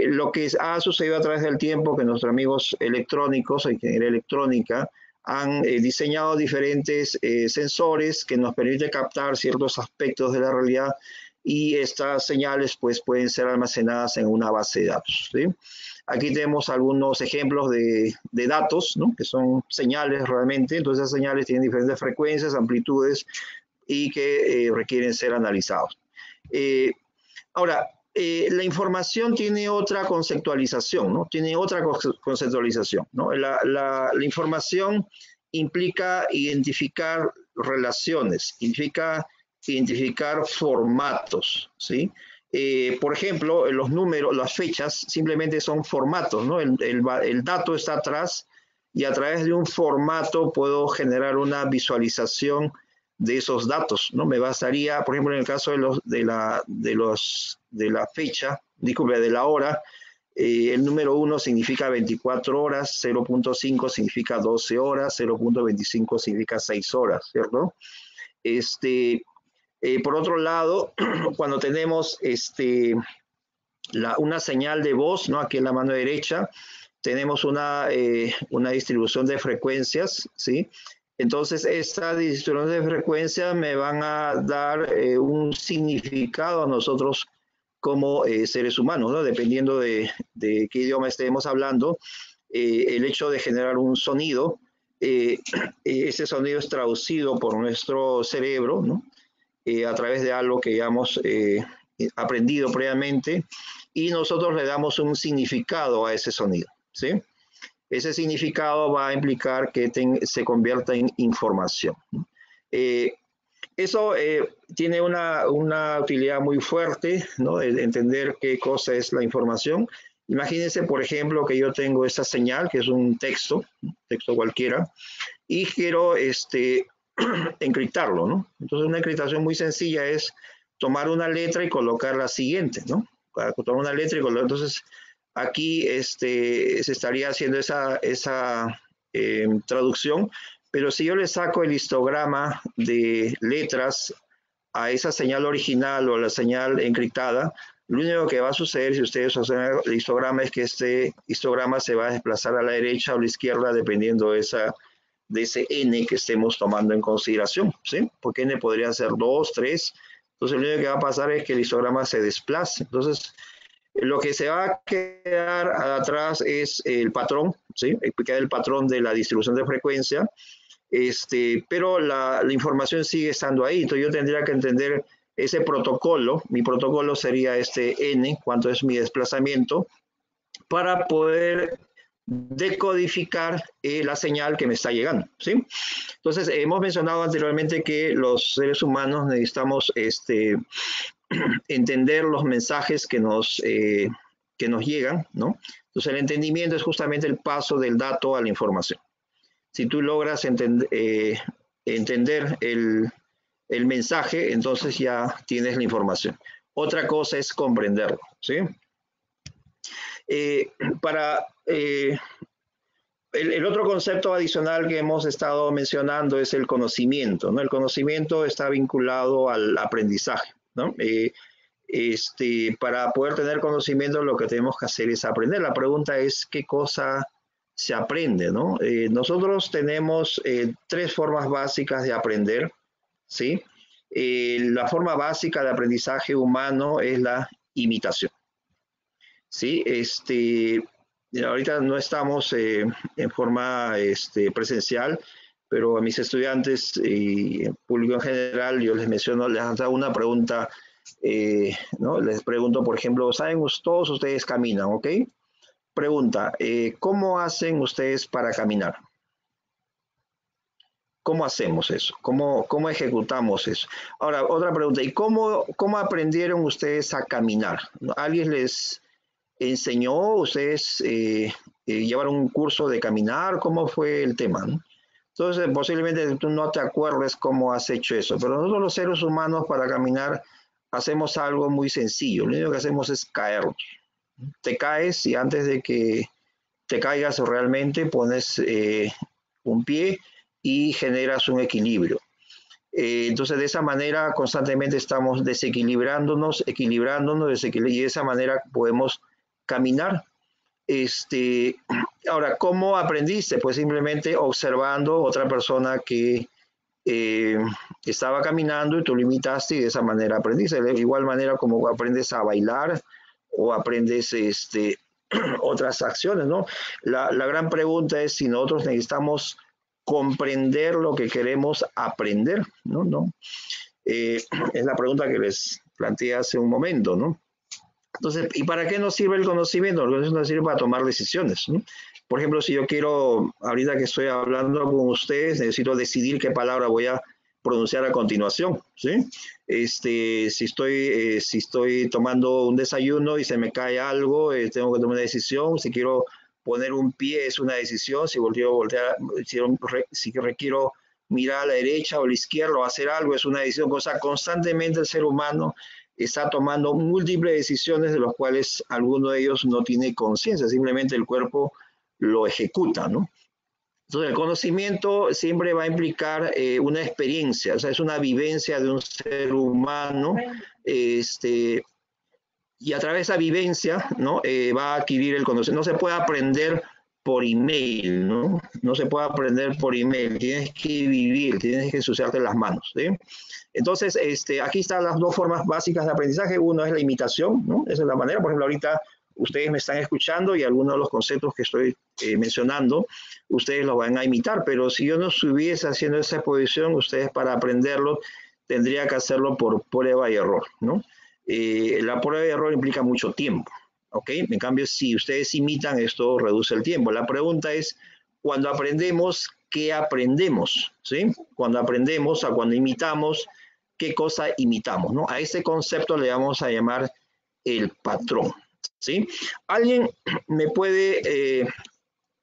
lo que ha sucedido a través del tiempo, que nuestros amigos electrónicos, ingeniería electrónica, han diseñado diferentes sensores que nos permiten captar ciertos aspectos de la realidad y estas señales pues pueden ser almacenadas en una base de datos, ¿sí? Aquí tenemos algunos ejemplos de datos, ¿no? Que son señales realmente. Entonces esas señales tienen diferentes frecuencias, amplitudes y que requieren ser analizados. Ahora, la información tiene otra conceptualización, ¿no? Tiene otra conceptualización, ¿no? La información implica identificar relaciones, implica identificar formatos, ¿sí? Por ejemplo, los números, las fechas simplemente son formatos, ¿no? El dato está atrás y a través de un formato puedo generar una visualización de esos datos, ¿no? Me bastaría, por ejemplo, en el caso de la fecha, disculpe, de la hora, el número 1 significa 24 horas, 0.5 significa 12 horas, 0.25 significa 6 horas, ¿cierto? Por otro lado, cuando tenemos una señal de voz, ¿no? Aquí en la mano derecha, tenemos una distribución de frecuencias, ¿sí? Entonces, esta distribución de frecuencias me van a dar un significado a nosotros como seres humanos, ¿no? Dependiendo de qué idioma estemos hablando, el hecho de generar un sonido, ese sonido es traducido por nuestro cerebro, ¿no? A través de algo que ya hemos aprendido previamente, y nosotros le damos un significado a ese sonido, ¿sí? Ese significado va a implicar que se convierta en información. Eso tiene una utilidad muy fuerte, ¿no? El entender qué cosa es la información. Imagínense, por ejemplo, que yo tengo esta señal, que es un texto cualquiera, y quiero encriptarlo, ¿no? Entonces, una encriptación muy sencilla es tomar una letra y colocar la siguiente, ¿no? Para tomar una letra y colocar, entonces, aquí se estaría haciendo esa traducción, pero si yo le saco el histograma de letras a esa señal original o la señal encriptada, lo único que va a suceder si ustedes hacen el histograma es que este histograma se va a desplazar a la derecha o a la izquierda dependiendo de ese n que estemos tomando en consideración, ¿sí? Porque n podría ser 2, 3, entonces lo único que va a pasar es que el histograma se desplace. Entonces, lo que se va a quedar atrás es el patrón, ¿sí? Queda el patrón de la distribución de frecuencia, pero la información sigue estando ahí. Entonces yo tendría que entender ese protocolo. Mi protocolo sería n, cuánto es mi desplazamiento, para poder decodificar la señal que me está llegando, ¿sí? Entonces, hemos mencionado anteriormente que los seres humanos necesitamos entender los mensajes que nos llegan, ¿no? Entonces, el entendimiento es justamente el paso del dato a la información. Si tú logras entender el mensaje, entonces ya tienes la información. Otra cosa es comprenderlo, ¿sí? El otro concepto adicional que hemos estado mencionando es el conocimiento, ¿no? El conocimiento está vinculado al aprendizaje, ¿no? Para poder tener conocimiento, lo que tenemos que hacer es aprender. La pregunta es qué cosa se aprende, ¿no? Nosotros tenemos 3 formas básicas de aprender, ¿sí? La forma básica de aprendizaje humano es la imitación, ¿sí? Ahorita no estamos en forma presencial, pero a mis estudiantes y en público en general, yo les menciono, les hago una pregunta, ¿no? Les pregunto, por ejemplo, ¿saben todos ustedes caminan, ok? Pregunta, ¿cómo hacen ustedes para caminar? ¿Cómo hacemos eso? ¿Cómo ejecutamos eso? Ahora, otra pregunta, ¿y cómo aprendieron ustedes a caminar? ¿Alguien les enseñó? ¿Ustedes llevaron un curso de caminar? ¿Cómo fue el tema, ¿no? Entonces, posiblemente tú no te acuerdes cómo has hecho eso, pero nosotros los seres humanos para caminar hacemos algo muy sencillo. Lo único que hacemos es caernos. Te caes y antes de que te caigas realmente pones un pie y generas un equilibrio. Entonces, de esa manera constantemente estamos desequilibrándonos, y de esa manera podemos caminar. Ahora, ¿cómo aprendiste? Pues simplemente observando otra persona que estaba caminando y tú lo imitaste y de esa manera aprendiste. De igual manera como aprendes a bailar o aprendes otras acciones, ¿no? La gran pregunta es si nosotros necesitamos comprender lo que queremos aprender, ¿no? Es la pregunta que les planteé hace un momento, ¿no? Entonces, ¿y para qué nos sirve el conocimiento? El conocimiento nos sirve para tomar decisiones, ¿no? Por ejemplo, si yo quiero, ahorita que estoy hablando con ustedes, necesito decidir qué palabra voy a pronunciar a continuación, ¿sí? Si estoy tomando un desayuno y se me cae algo, tengo que tomar una decisión. Si quiero poner un pie es una decisión. Si requiero mirar a la derecha o a la izquierda o hacer algo es una decisión. O sea, constantemente el ser humano está tomando múltiples decisiones de las cuales alguno de ellos no tiene conciencia, simplemente el cuerpo lo ejecuta, ¿no? Entonces, el conocimiento siempre va a implicar una experiencia, o sea, es una vivencia de un ser humano, y a través de esa vivencia, ¿no? Va a adquirir el conocimiento. No se puede aprender por email, ¿no? No se puede aprender por email, tienes que vivir, tienes que ensuciarte las manos, ¿sí? Entonces, aquí están las dos formas básicas de aprendizaje. Uno es la imitación, ¿no? Esa es la manera. Por ejemplo, ahorita ustedes me están escuchando y algunos de los conceptos que estoy mencionando, ustedes los van a imitar, pero si yo no estuviese haciendo esa exposición, ustedes para aprenderlo tendrían que hacerlo por prueba y error, ¿no? La prueba y error implica mucho tiempo, ¿ok? En cambio, si ustedes imitan, esto reduce el tiempo. La pregunta es, cuando aprendemos, ¿qué aprendemos? ¿Sí? Cuando aprendemos, cuando imitamos, ¿qué cosa imitamos? ¿No? A ese concepto le vamos a llamar el patrón, ¿sí? ¿Alguien me puede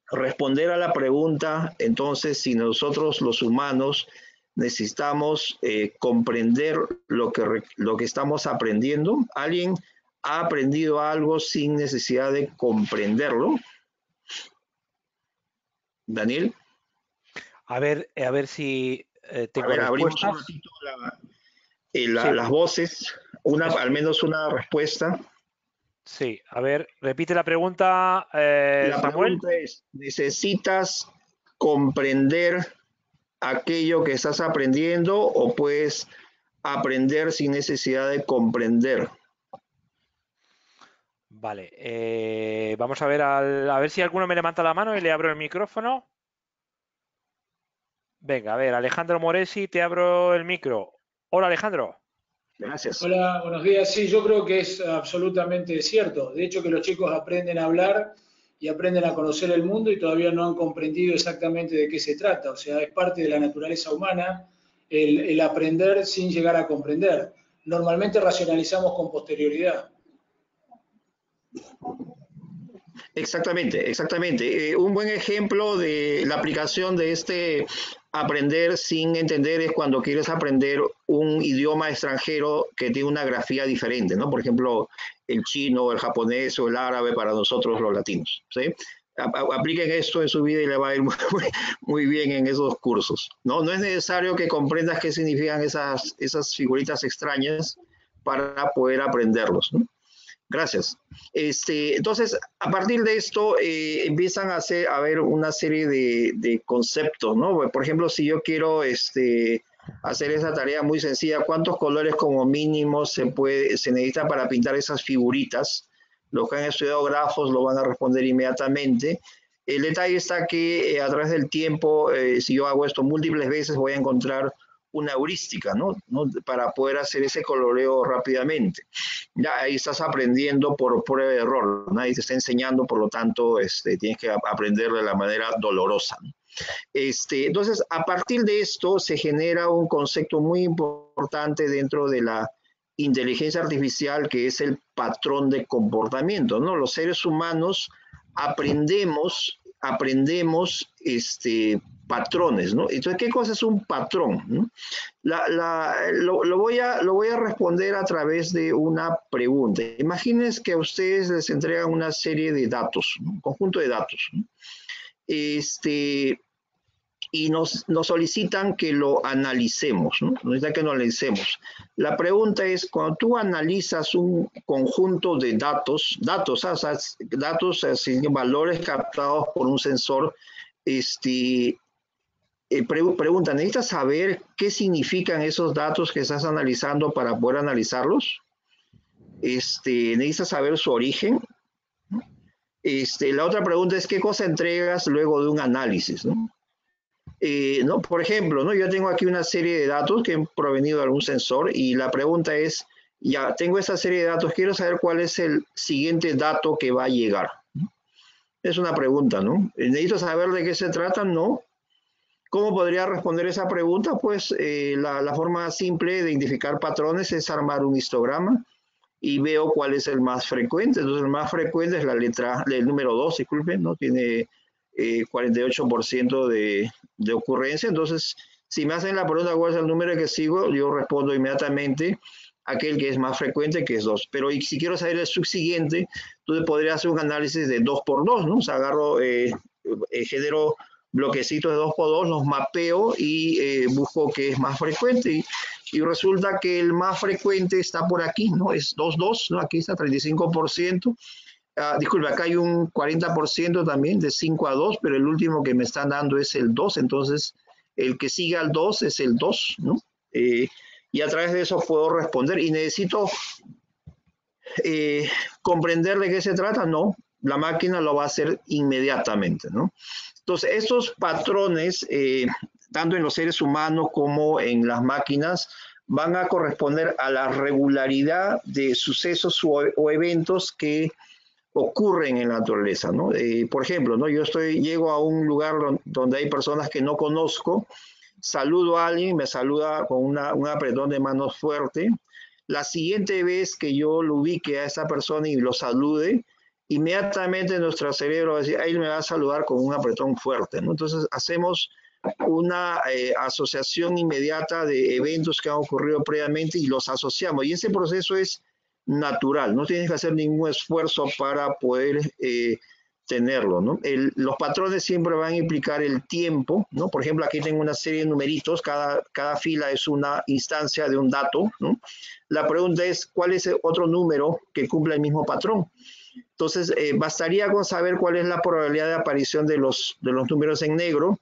responder a la pregunta, entonces, si nosotros los humanos necesitamos comprender lo que estamos aprendiendo? ¿Alguien ha aprendido algo sin necesidad de comprenderlo? Daniel. A ver si tengo respuestas. Abrimos un ratito las voces, al menos una respuesta. Sí, a ver, repite la pregunta, la Samuel. Pregunta es, ¿necesitas comprender aquello que estás aprendiendo o puedes aprender sin necesidad de comprender? Vale, vamos a ver si alguno me levanta la mano y le abro el micrófono. Venga, a ver, Alejandro Moresi, te abro el micro. Hola, Alejandro. Gracias. Hola, buenos días. Sí, yo creo que es absolutamente cierto. De hecho, que los chicos aprenden a hablar y aprenden a conocer el mundo y todavía no han comprendido exactamente de qué se trata. O sea, es parte de la naturaleza humana el aprender sin llegar a comprender. Normalmente racionalizamos con posterioridad. Exactamente, exactamente. Un buen ejemplo de la aplicación de aprender sin entender es cuando quieres aprender un idioma extranjero que tiene una grafía diferente, ¿no? Por ejemplo, el chino, el japonés o el árabe para nosotros los latinos, ¿sí? Apliquen esto en su vida y le va a ir muy bien en esos cursos, ¿no? No es necesario que comprendas qué significan esas figuritas extrañas para poder aprenderlos, ¿no? Gracias. Entonces, a partir de esto, empiezan a ver una serie de conceptos, ¿no? Por ejemplo, si yo quiero hacer esa tarea muy sencilla, ¿cuántos colores como mínimo se necesita para pintar esas figuritas? Los que han estudiado grafos lo van a responder inmediatamente. El detalle está que a través del tiempo, si yo hago esto múltiples veces, voy a encontrar una heurística, ¿no? Para poder hacer ese coloreo rápidamente. Ya ahí estás aprendiendo por prueba de error, nadie te está enseñando, por lo tanto tienes que aprender de la manera dolorosa. Entonces, a partir de esto se genera un concepto muy importante dentro de la inteligencia artificial, que es el patrón de comportamiento, ¿no? Los seres humanos aprendemos patrones, ¿no? Entonces, ¿qué cosa es un patrón? ¿No? Lo voy a responder a través de una pregunta. Imagínense que a ustedes les entregan una serie de datos, ¿no? Un conjunto de datos, ¿no? Y nos solicitan que lo analicemos, ¿no? Nos solicitan que lo analicemos. La pregunta es, cuando tú analizas un conjunto de datos, valores captados por un sensor, pregunta, ¿necesitas saber qué significan esos datos que estás analizando para poder analizarlos? ¿Necesitas saber su origen? La otra pregunta es, ¿qué cosa entregas luego de un análisis, ¿no? Por ejemplo, ¿no? Yo tengo aquí una serie de datos que han provenido de algún sensor y la pregunta es, Ya tengo esta serie de datos, quiero saber cuál es el siguiente dato que va a llegar. Es una pregunta, ¿no? ¿Necesito saber de qué se trata? No. ¿Cómo podría responder esa pregunta? Pues la forma simple de identificar patrones es armar un histograma y veo cuál es el más frecuente. Entonces, el más frecuente es la letra, el número 2, disculpen, ¿no? Tiene 48% de ocurrencia. Entonces, si me hacen la pregunta cuál es el número que sigo, yo respondo inmediatamente aquel que es más frecuente, que es 2. Pero si quiero saber el subsiguiente, entonces podría hacer un análisis de 2 por 2, ¿no? O sea, agarro, genero bloquecitos de 2 por 2, los mapeo y busco qué es más frecuente. Y resulta que el más frecuente está por aquí, ¿no? Es 2,2, ¿no? Aquí está 35%. Disculpe, acá hay un 40% también de 5 a 2, pero el último que me están dando es el 2, entonces el que sigue al 2 es el 2, ¿no? Y a través de eso puedo responder. ¿Y necesito comprender de qué se trata? No, la máquina lo va a hacer inmediatamente, ¿no? Entonces, estos patrones, tanto en los seres humanos como en las máquinas, van a corresponder a la regularidad de sucesos o eventos que ocurren en la naturaleza, ¿no? Por ejemplo, ¿no? Yo llego a un lugar donde hay personas que no conozco, saludo a alguien, me saluda con un apretón de manos fuerte. La siguiente vez que yo lo ubique a esa persona y lo salude, inmediatamente nuestro cerebro va a decir, ahí me va a saludar con un apretón fuerte, ¿no? Entonces hacemos una asociación inmediata de eventos que han ocurrido previamente y los asociamos. Y ese proceso es natural, no tienes que hacer ningún esfuerzo para poder tenerlo, ¿no? Los patrones siempre van a implicar el tiempo, ¿no? Por ejemplo, aquí tengo una serie de numeritos, cada fila es una instancia de un dato, ¿no? La pregunta es, ¿cuál es el otro número que cumple el mismo patrón? Entonces, bastaría con saber cuál es la probabilidad de aparición de los números en negro.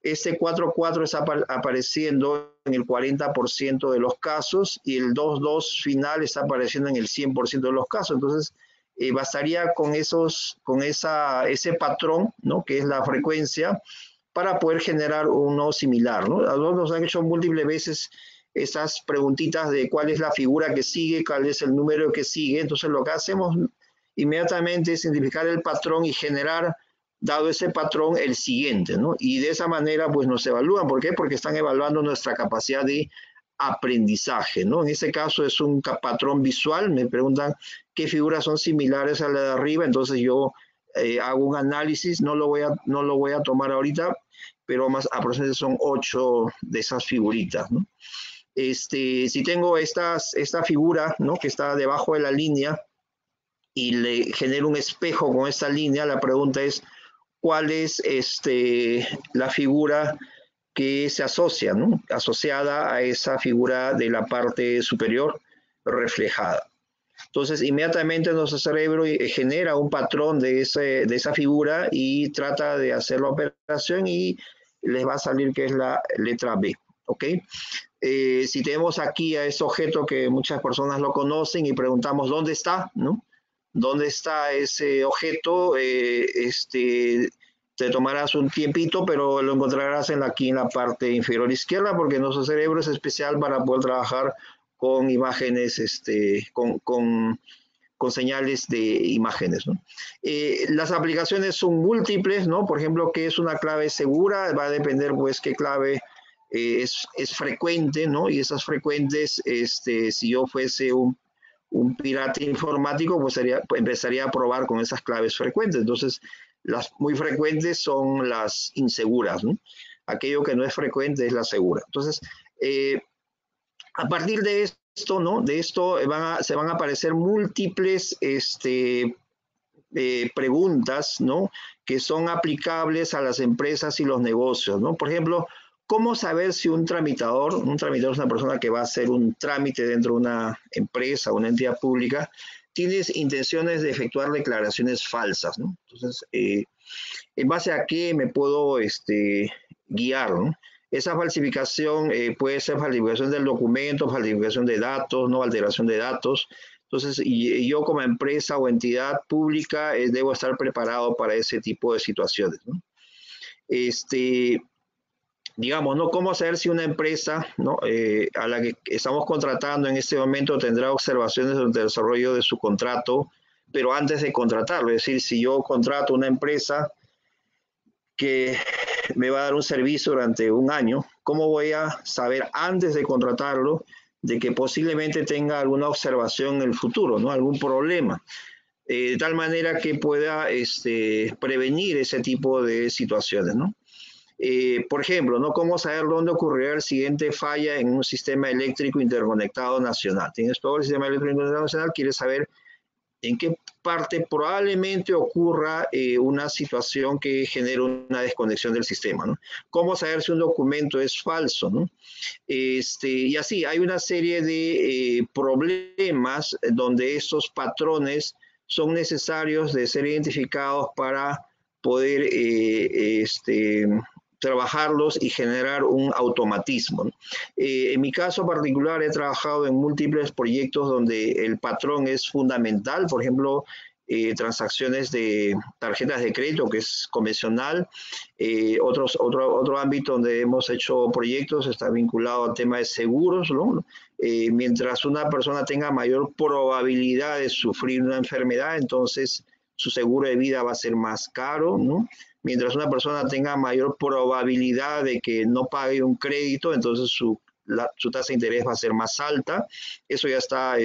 Este 4,4 está apareciendo en el 40% de los casos y el 2,2 final está apareciendo en el 100% de los casos. Entonces, bastaría con ese patrón, ¿no? Que es la frecuencia, para poder generar uno similar, ¿no? A nosotros nos han hecho múltiples veces esas preguntitas de cuál es la figura que sigue, cuál es el número que sigue. Entonces, lo que hacemos inmediatamente es identificar el patrón y generar, dado ese patrón, el siguiente, ¿no? Y de esa manera, pues, nos evalúan. ¿Por qué? Porque están evaluando nuestra capacidad de aprendizaje, ¿no? En este caso es un patrón visual, me preguntan qué figuras son similares a la de arriba, entonces yo hago un análisis, no lo voy a tomar ahorita, pero más aproximadamente son 8 de esas figuritas, ¿no? Si tengo esta figura, ¿no? Que está debajo de la línea y le genero un espejo con esta línea, la pregunta es, ¿cuál es la figura que se asocia, ¿no? Asociada a esa figura de la parte superior reflejada? Entonces, inmediatamente nuestro cerebro genera un patrón de esa figura y trata de hacer la operación y les va a salir que es la letra B, ¿ok? Si tenemos aquí a ese objeto que muchas personas lo conocen y preguntamos dónde está, ¿no? ¿Dónde está ese objeto? Te tomarás un tiempito, pero lo encontrarás aquí en la parte inferior izquierda, porque nuestro cerebro es especial para poder trabajar con imágenes, con señales de imágenes, ¿no? Las aplicaciones son múltiples, ¿no? Por ejemplo, ¿qué es una clave segura? Va a depender, pues, qué clave es frecuente, ¿no? Y esas frecuentes, si yo fuese un pirata informático, pues empezaría a probar con esas claves frecuentes. Entonces, las muy frecuentes son las inseguras, ¿no? Aquello que no es frecuente es la segura. Entonces, a partir de esto, ¿no? De esto se van a aparecer múltiples preguntas, ¿no? Que son aplicables a las empresas y los negocios, ¿no? Por ejemplo, ¿cómo saber si un tramitador es una persona que va a hacer un trámite dentro de una empresa o una entidad pública, tienes intenciones de efectuar declaraciones falsas, ¿no? Entonces, ¿en base a qué me puedo guiar, ¿no? Esa falsificación puede ser falsificación del documento, falsificación de datos, no alteración de datos. Entonces, yo como empresa o entidad pública debo estar preparado para ese tipo de situaciones, ¿no? digamos, ¿no? ¿Cómo saber si una empresa, ¿no? A la que estamos contratando en este momento tendrá observaciones del desarrollo de su contrato, pero antes de contratarlo? Es decir, si yo contrato una empresa que me va a dar un servicio durante un año, ¿cómo voy a saber antes de contratarlo de que posiblemente tenga alguna observación en el futuro, ¿no? Algún problema? De tal manera que pueda prevenir ese tipo de situaciones, ¿no? Por ejemplo, ¿no? ¿Cómo saber dónde ocurrirá el siguiente falla en un sistema eléctrico interconectado nacional? Tienes todo el sistema eléctrico interconectado nacional, quieres saber en qué parte probablemente ocurra una situación que genere una desconexión del sistema, ¿no? ¿Cómo saber si un documento es falso, ¿no? Y así, hay una serie de problemas donde estos patrones son necesarios de ser identificados para poder trabajarlos y generar un automatismo, ¿no? En mi caso particular he trabajado en múltiples proyectos donde el patrón es fundamental, por ejemplo, transacciones de tarjetas de crédito, que es convencional. Otro ámbito donde hemos hecho proyectos está vinculado al tema de seguros, ¿no? Mientras una persona tenga mayor probabilidad de sufrir una enfermedad, entonces su seguro de vida va a ser más caro, ¿no? Mientras una persona tenga mayor probabilidad de que no pague un crédito, entonces su tasa de interés va a ser más alta. Eso ya está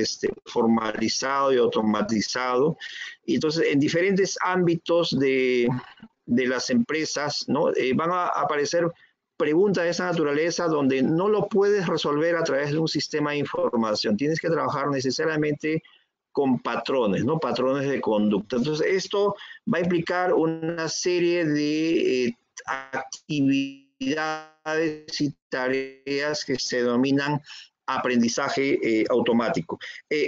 formalizado y automatizado. Y entonces, en diferentes ámbitos de las empresas, ¿no? Van a aparecer preguntas de esa naturaleza donde no lo puedes resolver a través de un sistema de información. Tienes que trabajar necesariamente con patrones, ¿no? Patrones de conducta. Entonces, esto va a implicar una serie de actividades y tareas que se denominan aprendizaje automático.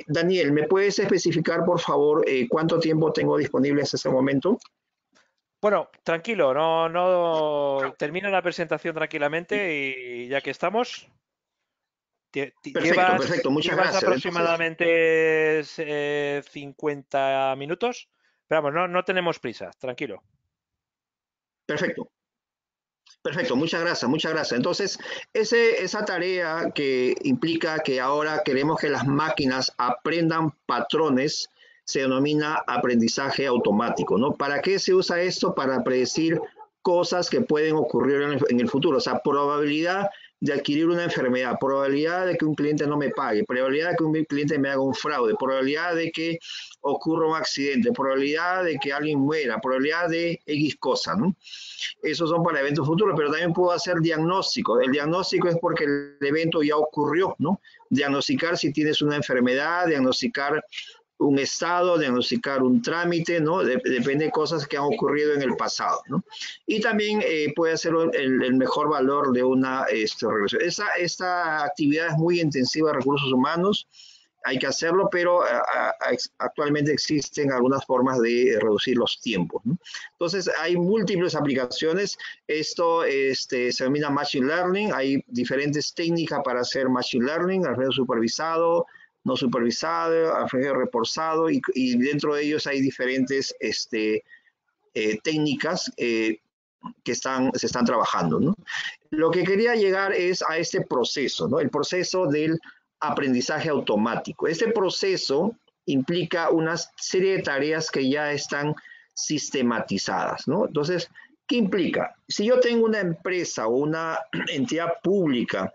Daniel, ¿me puedes especificar, por favor, cuánto tiempo tengo disponible hasta ese momento? Bueno, tranquilo, no termina la presentación tranquilamente y ya que estamos, Perfecto, muchas gracias. Aproximadamente 50 minutos, pero vamos, no tenemos prisa, tranquilo. Perfecto, muchas gracias. Entonces, esa tarea que implica que ahora queremos que las máquinas aprendan patrones se denomina aprendizaje automático, ¿no? ¿Para qué se usa esto? Para predecir cosas que pueden ocurrir en el futuro, o sea, probabilidad de adquirir una enfermedad, probabilidad de que un cliente no me pague, probabilidad de que un cliente me haga un fraude, probabilidad de que ocurra un accidente, probabilidad de que alguien muera, probabilidad de X cosa, ¿no? Esos son para eventos futuros, pero también puedo hacer diagnóstico. El diagnóstico es porque el evento ya ocurrió, ¿no? Diagnosticar si tienes una enfermedad, diagnosticar un estado, diagnosticar un trámite, ¿no? Depende de cosas que han ocurrido en el pasado, ¿no? Y también puede ser el mejor valor de una regresión. Esta actividad es muy intensiva de recursos humanos, hay que hacerlo, pero actualmente existen algunas formas de reducir los tiempos, ¿no? Entonces, hay múltiples aplicaciones. Esto se denomina Machine Learning. Hay diferentes técnicas para hacer Machine Learning, alfredo supervisado, no supervisado, alfredo reforzado, y dentro de ellos hay diferentes técnicas que se están trabajando, ¿no? Lo que quería llegar es a este proceso, ¿no? El proceso del aprendizaje automático. Este proceso implica una serie de tareas que ya están sistematizadas, ¿no? Entonces, ¿qué implica? Si yo tengo una empresa o una entidad pública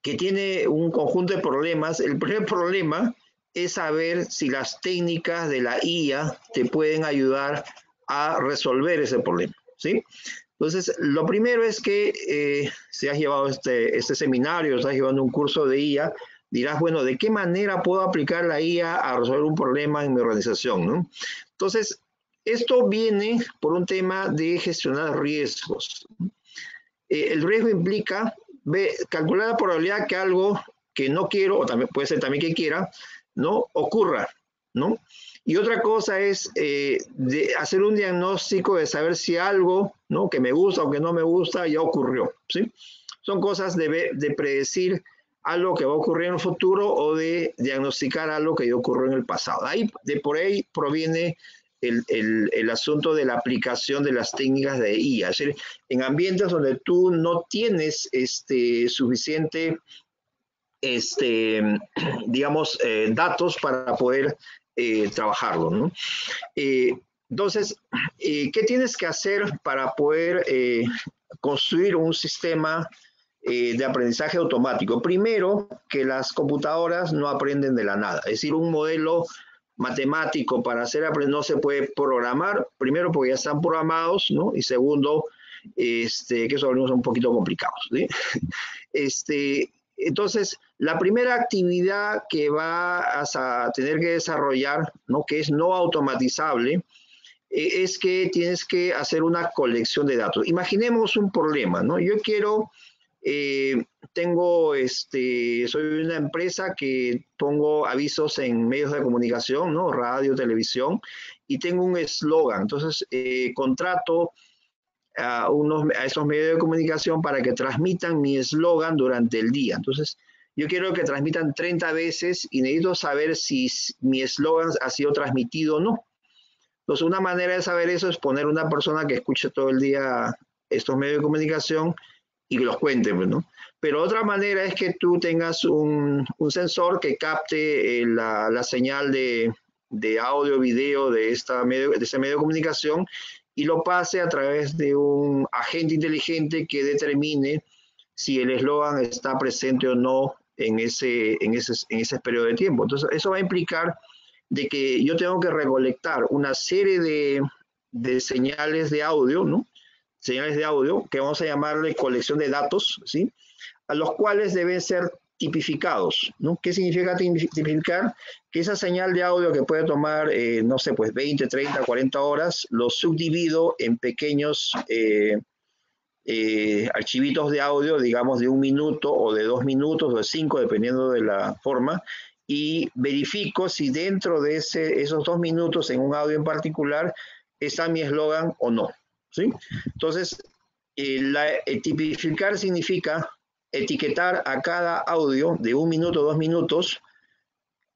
que tiene un conjunto de problemas, el primer problema es saber si las técnicas de la IA te pueden ayudar a resolver ese problema, ¿sí? Entonces, lo primero es que si has llevado este seminario, estás llevando un curso de IA, dirás, bueno, ¿de qué manera puedo aplicar la IA a resolver un problema en mi organización, ¿no? Entonces, esto viene por un tema de gestionar riesgos. El riesgo implica calcular la probabilidad que algo que no quiero, o también puede ser también que quiera, ¿no? Ocurra, ¿no? Y otra cosa es de hacer un diagnóstico de saber si algo, ¿no? Que me gusta o que no me gusta ya ocurrió, ¿sí? Son cosas de predecir algo que va a ocurrir en el futuro o de diagnosticar algo que ya ocurrió en el pasado. Por ahí proviene el asunto de la aplicación de las técnicas de IA. Es decir, en ambientes donde tú no tienes suficiente, digamos, datos para poder trabajarlo, ¿no? Entonces, ¿qué tienes que hacer para poder construir un sistema de aprendizaje automático? Primero, que las computadoras no aprenden de la nada. Es decir, un modelo matemático para hacer aprender no se puede programar, primero porque ya están programados, ¿no? Y segundo, que esos algoritmos son un poquito complicados, ¿sí? Entonces, la primera actividad que vas a tener que desarrollar, ¿no? Que es no automatizable, es que tienes que hacer una colección de datos. Imaginemos un problema, ¿no? Yo quiero, soy una empresa que pongo avisos en medios de comunicación, ¿no? Radio, televisión, y tengo un eslogan. Entonces, contrato a esos medios de comunicación para que transmitan mi eslogan durante el día. Entonces, yo quiero que transmitan 30 veces y necesito saber si mi eslogan ha sido transmitido o no. Entonces, una manera de saber eso es poner una persona que escuche todo el día estos medios de comunicación y que los cuente, ¿no? Pero otra manera es que tú tengas un sensor que capte la señal de audio, video de ese medio de comunicación y lo pase a través de un agente inteligente que determine si el eslogan está presente o no en ese periodo de tiempo. Entonces, eso va a implicar de que yo tengo que recolectar una serie de señales de audio, ¿no? Señales de audio, que vamos a llamarle colección de datos, ¿sí? A los cuales deben ser tipificados, ¿no? ¿Qué significa tipificar? Que esa señal de audio que puede tomar, no sé, pues 20, 30, 40 horas, lo subdivido en pequeños archivitos de audio, digamos de 1 minuto o de 2 minutos o de 5, dependiendo de la forma, y verifico si dentro de esos 2 minutos en un audio en particular está mi eslogan o no, ¿sí? Entonces, tipificar significa etiquetar a cada audio de 1 minuto, 2 minutos,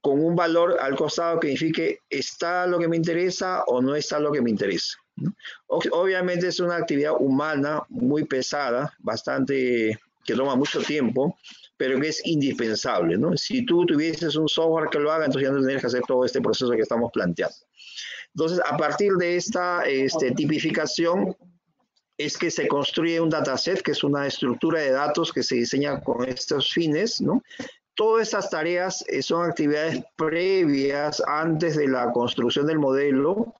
con un valor al costado que signifique está lo que me interesa o no está lo que me interesa, ¿no? Obviamente es una actividad humana muy pesada, bastante, que toma mucho tiempo, pero que es indispensable, ¿no? Si tú tuvieses un software que lo haga, entonces ya no tendrías que hacer todo este proceso que estamos planteando. Entonces, a partir de esta tipificación, es que se construye un dataset, que es una estructura de datos que se diseña con estos fines, ¿no? Todas estas tareas son actividades previas antes de la construcción del modelo,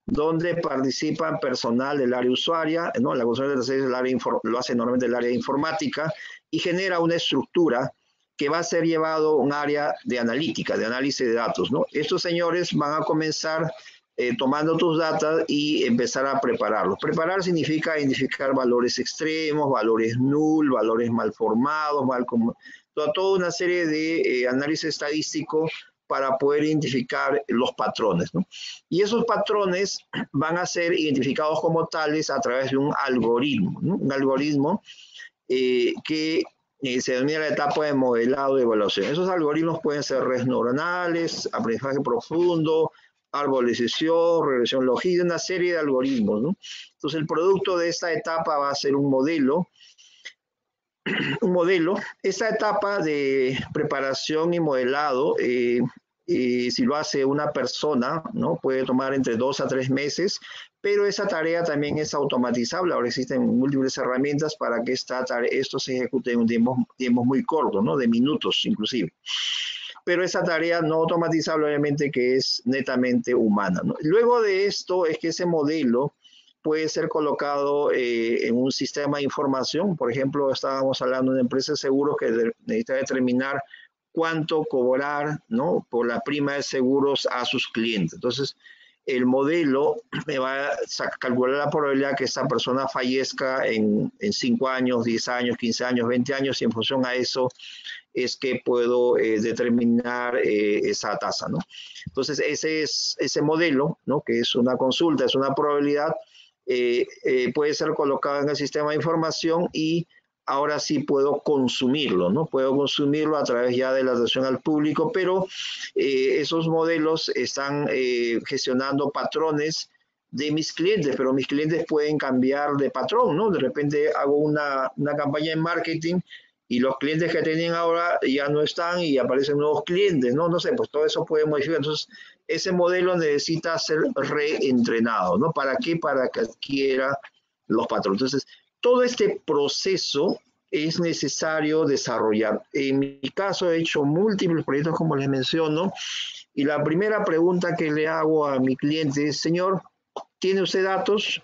donde participan personal del área usuaria, ¿no? La construcción del dataset lo hace normalmente el área de informática y genera una estructura que va a ser llevado a un área de analítica, de análisis de datos, ¿no? Estos señores van a comenzar tomando tus datos y empezar a prepararlos. Preparar significa identificar valores extremos, valores null, valores mal formados, toda una serie de análisis estadístico para poder identificar los patrones, ¿no? Y esos patrones van a ser identificados como tales a través de un algoritmo, ¿no? Un algoritmo que se denomina la etapa de modelado y evaluación. Esos algoritmos pueden ser redes neuronales, aprendizaje profundo, árbol de decisión, regresión logística, una serie de algoritmos, ¿no? Entonces, el producto de esta etapa va a ser un modelo. Esta etapa de preparación y modelado, si lo hace una persona, ¿no? Puede tomar entre 2 a 3 meses, pero esa tarea también es automatizable. Ahora existen múltiples herramientas para que esto se ejecute en un tiempo muy corto, ¿no? De minutos inclusive. Pero esa tarea no automatizable, obviamente, que es netamente humana, ¿no? Luego de esto es que ese modelo puede ser colocado en un sistema de información. Por ejemplo, estábamos hablando de una empresa de seguros que necesita determinar cuánto cobrar, ¿no? Por la prima de seguros a sus clientes. Entonces, el modelo me va a calcular la probabilidad que esta persona fallezca en 5 años, 10 años, 15 años, 20 años, y en función a eso es que puedo determinar esa tasa, ¿no? Entonces, ese modelo, ¿no? Que es una consulta, es una probabilidad, puede ser colocado en el sistema de información y ahora sí puedo consumirlo, ¿no? Puedo consumirlo a través ya de la atención al público, pero esos modelos están gestionando patrones de mis clientes, pero mis clientes pueden cambiar de patrón, ¿no? De repente hago una campaña en marketing y los clientes que tenían ahora ya no están y aparecen nuevos clientes, ¿no? No sé, pues todo eso puede modificar. Entonces, ese modelo necesita ser reentrenado, ¿no? ¿Para qué? Para que adquiera los patrones. Entonces, todo este proceso es necesario desarrollar. En mi caso he hecho múltiples proyectos, como les menciono, y la primera pregunta que le hago a mi cliente es, señor, ¿tiene usted datos?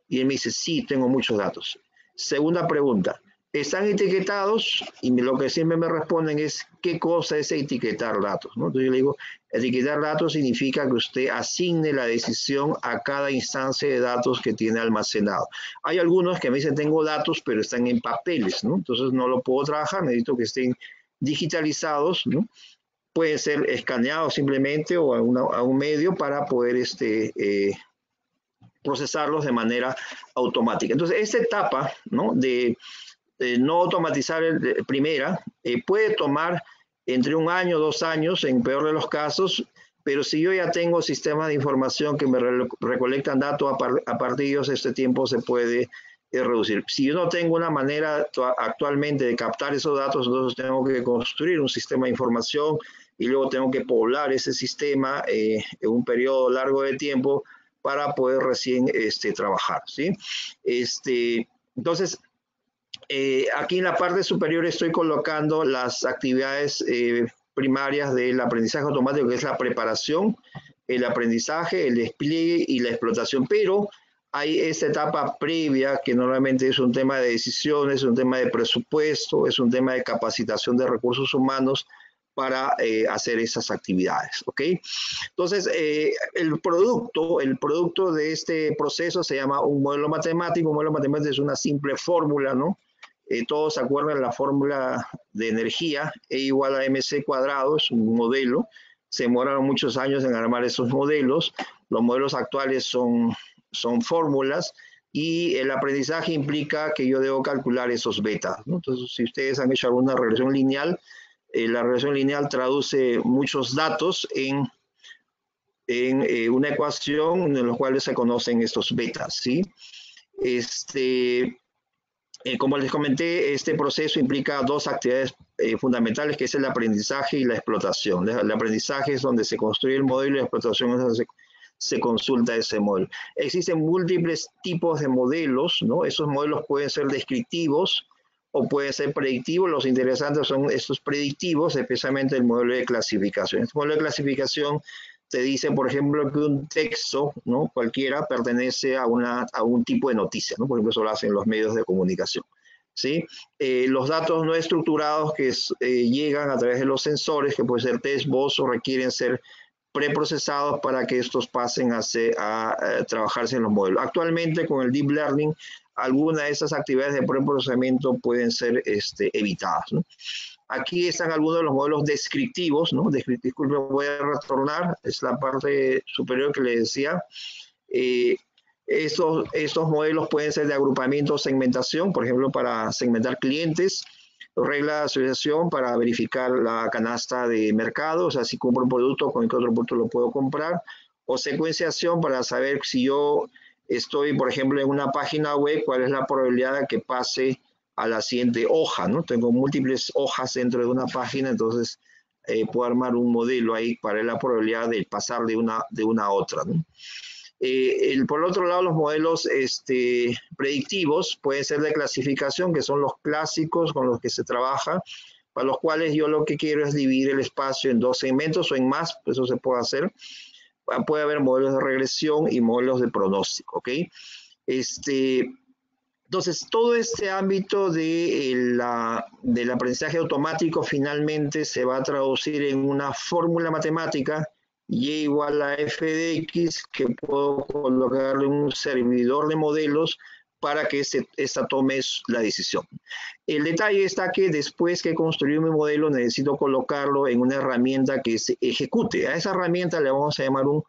Y él me dice, sí, tengo muchos datos. Segunda pregunta, ¿están etiquetados? Y lo que siempre me responden es, ¿qué cosa es etiquetar datos? ¿No? Entonces yo le digo, etiquetar datos significa que usted asigne la decisión a cada instancia de datos que tiene almacenado. Hay algunos que me dicen, tengo datos, pero están en papeles, ¿no? Entonces no lo puedo trabajar, necesito que estén digitalizados, ¿no? Pueden ser escaneados simplemente o a un medio para poder procesarlos de manera automática. Entonces, esta etapa, ¿no? de no automatizar primera, puede tomar entre 1 año, 2 años, en peor de los casos, pero si yo ya tengo sistemas de información que me recolectan datos a partir de ellos, este tiempo se puede reducir. Si yo no tengo una manera actualmente de captar esos datos, entonces tengo que construir un sistema de información y luego tengo que poblar ese sistema en un periodo largo de tiempo para poder recién trabajar, ¿sí? Entonces, aquí en la parte superior estoy colocando las actividades primarias del aprendizaje automático, que es la preparación, el aprendizaje, el despliegue y la explotación, pero hay esta etapa previa que normalmente es un tema de decisiones, es un tema de presupuesto, es un tema de capacitación de recursos humanos para hacer esas actividades, ¿ok? Entonces, el producto de este proceso se llama un modelo matemático. Un modelo matemático es una simple fórmula, ¿no? Todos se acuerdan la fórmula de energía, E igual a mc cuadrado, es un modelo. Se demoraron muchos años en armar esos modelos. Los modelos actuales son fórmulas y el aprendizaje implica que yo debo calcular esos betas, ¿no? Entonces, si ustedes han hecho alguna regresión lineal, la regresión lineal traduce muchos datos en una ecuación en la cual se conocen estos betas, ¿sí? Como les comenté, este proceso implica 2 actividades fundamentales, que es el aprendizaje y la explotación. El aprendizaje es donde se construye el modelo y la explotación es donde se consulta ese modelo. Existen múltiples tipos de modelos, ¿no? Esos modelos pueden ser descriptivos o pueden ser predictivos. Los interesantes son estos predictivos, especialmente el modelo de clasificación. Este modelo de clasificación te dice, por ejemplo, que un texto, ¿no? Cualquiera pertenece a un tipo de noticia, ¿no? Por ejemplo, eso lo hacen los medios de comunicación, ¿sí? Los datos no estructurados que llegan a través de los sensores, que pueden ser test, voz, o requieren ser preprocesados para que estos pasen a trabajarse en los modelos. Actualmente, con el Deep Learning, algunas de esas actividades de preprocesamiento pueden ser evitadas, ¿no? Aquí están algunos de los modelos descriptivos, ¿no? Disculpe, voy a retornar, es la parte superior que les decía. Estos modelos pueden ser de agrupamiento o segmentación, por ejemplo, para segmentar clientes, regla de asociación para verificar la canasta de mercado, o sea, si compro un producto, con qué otro producto lo puedo comprar, o secuenciación para saber si yo estoy, por ejemplo, en una página web, cuál es la probabilidad de que pase a la siguiente hoja, ¿no? Tengo múltiples hojas dentro de una página, entonces puedo armar un modelo ahí para ver la probabilidad de pasar de una a otra, ¿no? Por otro lado, los modelos predictivos pueden ser de clasificación, que son los clásicos con los que se trabaja, para los cuales yo lo que quiero es dividir el espacio en 2 segmentos o en más, pues eso se puede hacer. Puede haber modelos de regresión y modelos de pronóstico, ¿ok? Entonces, todo este ámbito del aprendizaje automático finalmente se va a traducir en una fórmula matemática, y igual a f de x, que puedo colocarle un servidor de modelos para que esta tome la decisión. El detalle está que después que construí mi modelo necesito colocarlo en una herramienta que se ejecute. A esa herramienta le vamos a llamar un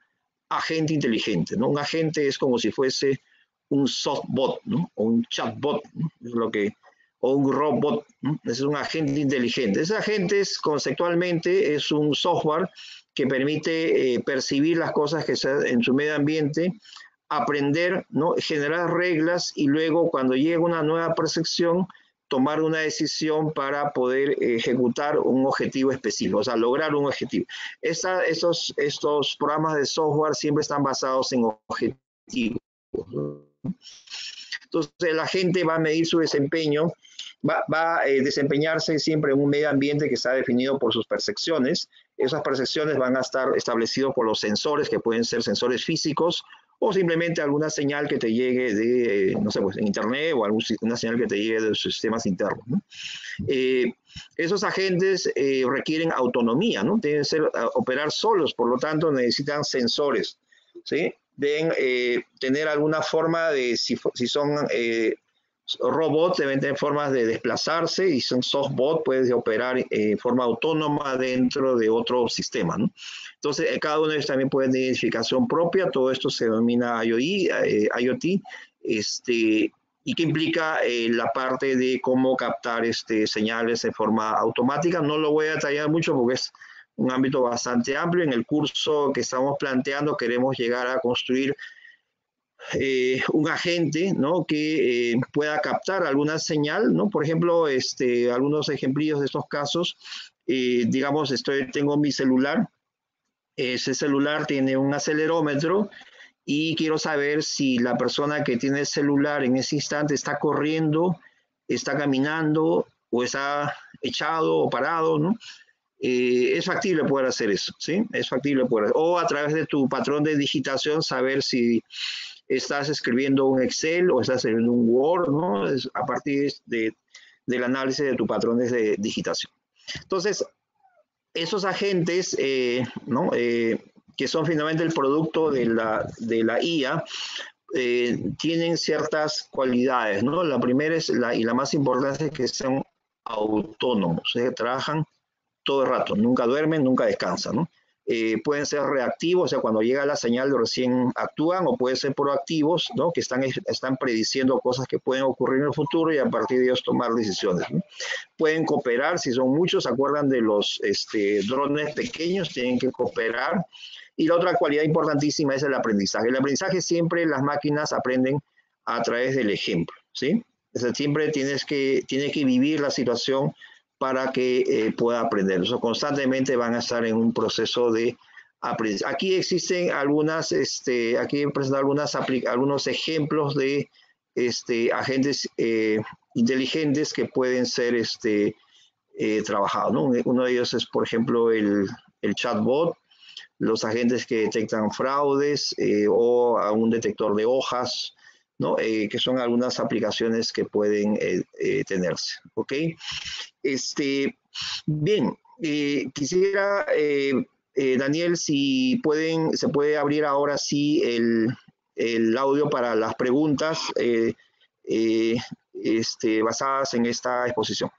agente inteligente, ¿no? Un agente es como si fuese un softbot, ¿no? O un chatbot, ¿no? Es lo que o un robot, ¿no? Es un agente inteligente. Ese agente conceptualmente es un software que permite percibir las cosas que están en su medio ambiente, aprender, ¿no? Generar reglas y luego cuando llega una nueva percepción, tomar una decisión para poder ejecutar un objetivo específico, o sea, lograr un objetivo. Estos programas de software siempre están basados en objetivos, ¿no? Entonces, la gente va a medir su desempeño, va a desempeñarse siempre en un medio ambiente que está definido por sus percepciones. Esas percepciones van a estar establecidas por los sensores, que pueden ser sensores físicos, o simplemente alguna señal que te llegue de, no sé, pues en internet o una señal que te llegue de los sistemas internos, ¿no? Esos agentes requieren autonomía, ¿no? Deben operar solos, por lo tanto necesitan sensores, ¿sí? Deben tener alguna forma de, si son robots, deben tener formas de desplazarse, y son softbots, puedes operar en forma autónoma dentro de otro sistema, ¿no? Entonces, cada uno de ellos también puede tener identificación propia. Todo esto se denomina IoT, y que implica la parte de cómo captar señales de forma automática. No lo voy a detallar mucho porque es un ámbito bastante amplio. En el curso que estamos planteando queremos llegar a construir un agente, ¿no? Que pueda captar alguna señal, ¿no? Por ejemplo, algunos ejemplillos de estos casos, digamos, tengo mi celular. Ese celular tiene un acelerómetro y quiero saber si la persona que tiene el celular en ese instante está corriendo, está caminando o está echado o parado, ¿no? Es factible poder hacer eso, ¿sí? Es factible poder, o a través de tu patrón de digitación saber si estás escribiendo un Excel o estás escribiendo un Word, ¿no? A partir del análisis de tus patrones de digitación. Entonces, esos agentes, ¿no? Que son finalmente el producto de la IA, tienen ciertas cualidades, ¿no? La primera y la más importante es que son autónomos, trabajan todo el rato, nunca duermen, nunca descansan, ¿no? Pueden ser reactivos, o sea, cuando llega la señal recién actúan, o pueden ser proactivos, ¿no? Que están prediciendo cosas que pueden ocurrir en el futuro y a partir de ellos tomar decisiones, ¿no? Pueden cooperar, si son muchos, ¿se acuerdan de los drones pequeños? Tienen que cooperar. Y la otra cualidad importantísima es el aprendizaje. El aprendizaje siempre las máquinas aprenden a través del ejemplo, ¿sí? O sea, siempre tienes que vivir la situación para que pueda aprender. Eso constantemente van a estar en un proceso de aprendizaje. Aquí existen aquí he presentado algunos ejemplos de agentes inteligentes que pueden ser trabajados, ¿no? Uno de ellos es, por ejemplo, el chatbot, los agentes que detectan fraudes o a un detector de hojas, ¿no? Que son algunas aplicaciones que pueden tenerse, ¿ok? Bien, quisiera, Daniel, si se puede abrir ahora sí el audio para las preguntas basadas en esta exposición.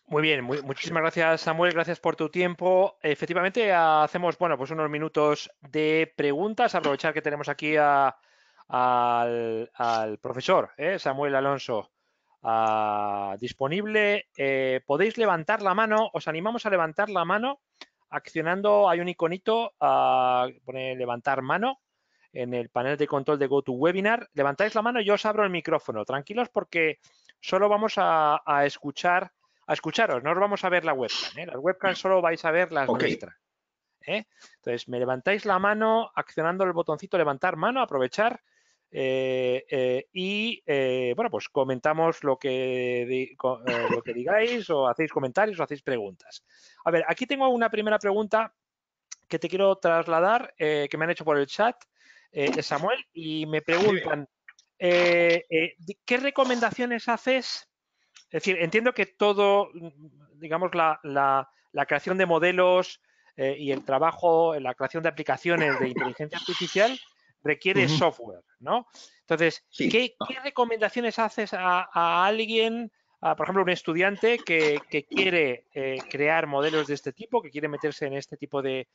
Muy bien, muchísimas gracias, Samuel, gracias por tu tiempo. Efectivamente, hacemos, bueno, pues unos minutos de preguntas, aprovechar que tenemos aquí al profesor Samuel Alonso disponible. Podéis levantar la mano, os animamos a levantar la mano accionando, hay un iconito, pone levantar mano en el panel de control de GoToWebinar. Levantáis la mano y yo os abro el micrófono. Tranquilos porque solo vamos a escucharos, no os vamos a ver la webcam, Las webcams solo vais a ver las nuestras. Entonces, me levantáis la mano accionando el botoncito levantar mano, aprovechar bueno, pues comentamos lo que digáis, o hacéis comentarios o hacéis preguntas. A ver, aquí tengo una primera pregunta que te quiero trasladar, que me han hecho por el chat, Samuel, y me preguntan, ¿qué recomendaciones haces? Es decir, entiendo que todo, digamos, la creación de modelos y el trabajo, la creación de aplicaciones de inteligencia artificial requiere software, ¿no? Entonces, Sí. ¿qué recomendaciones haces a alguien, por ejemplo, un estudiante que quiere crear modelos de este tipo, que quiere meterse en este tipo de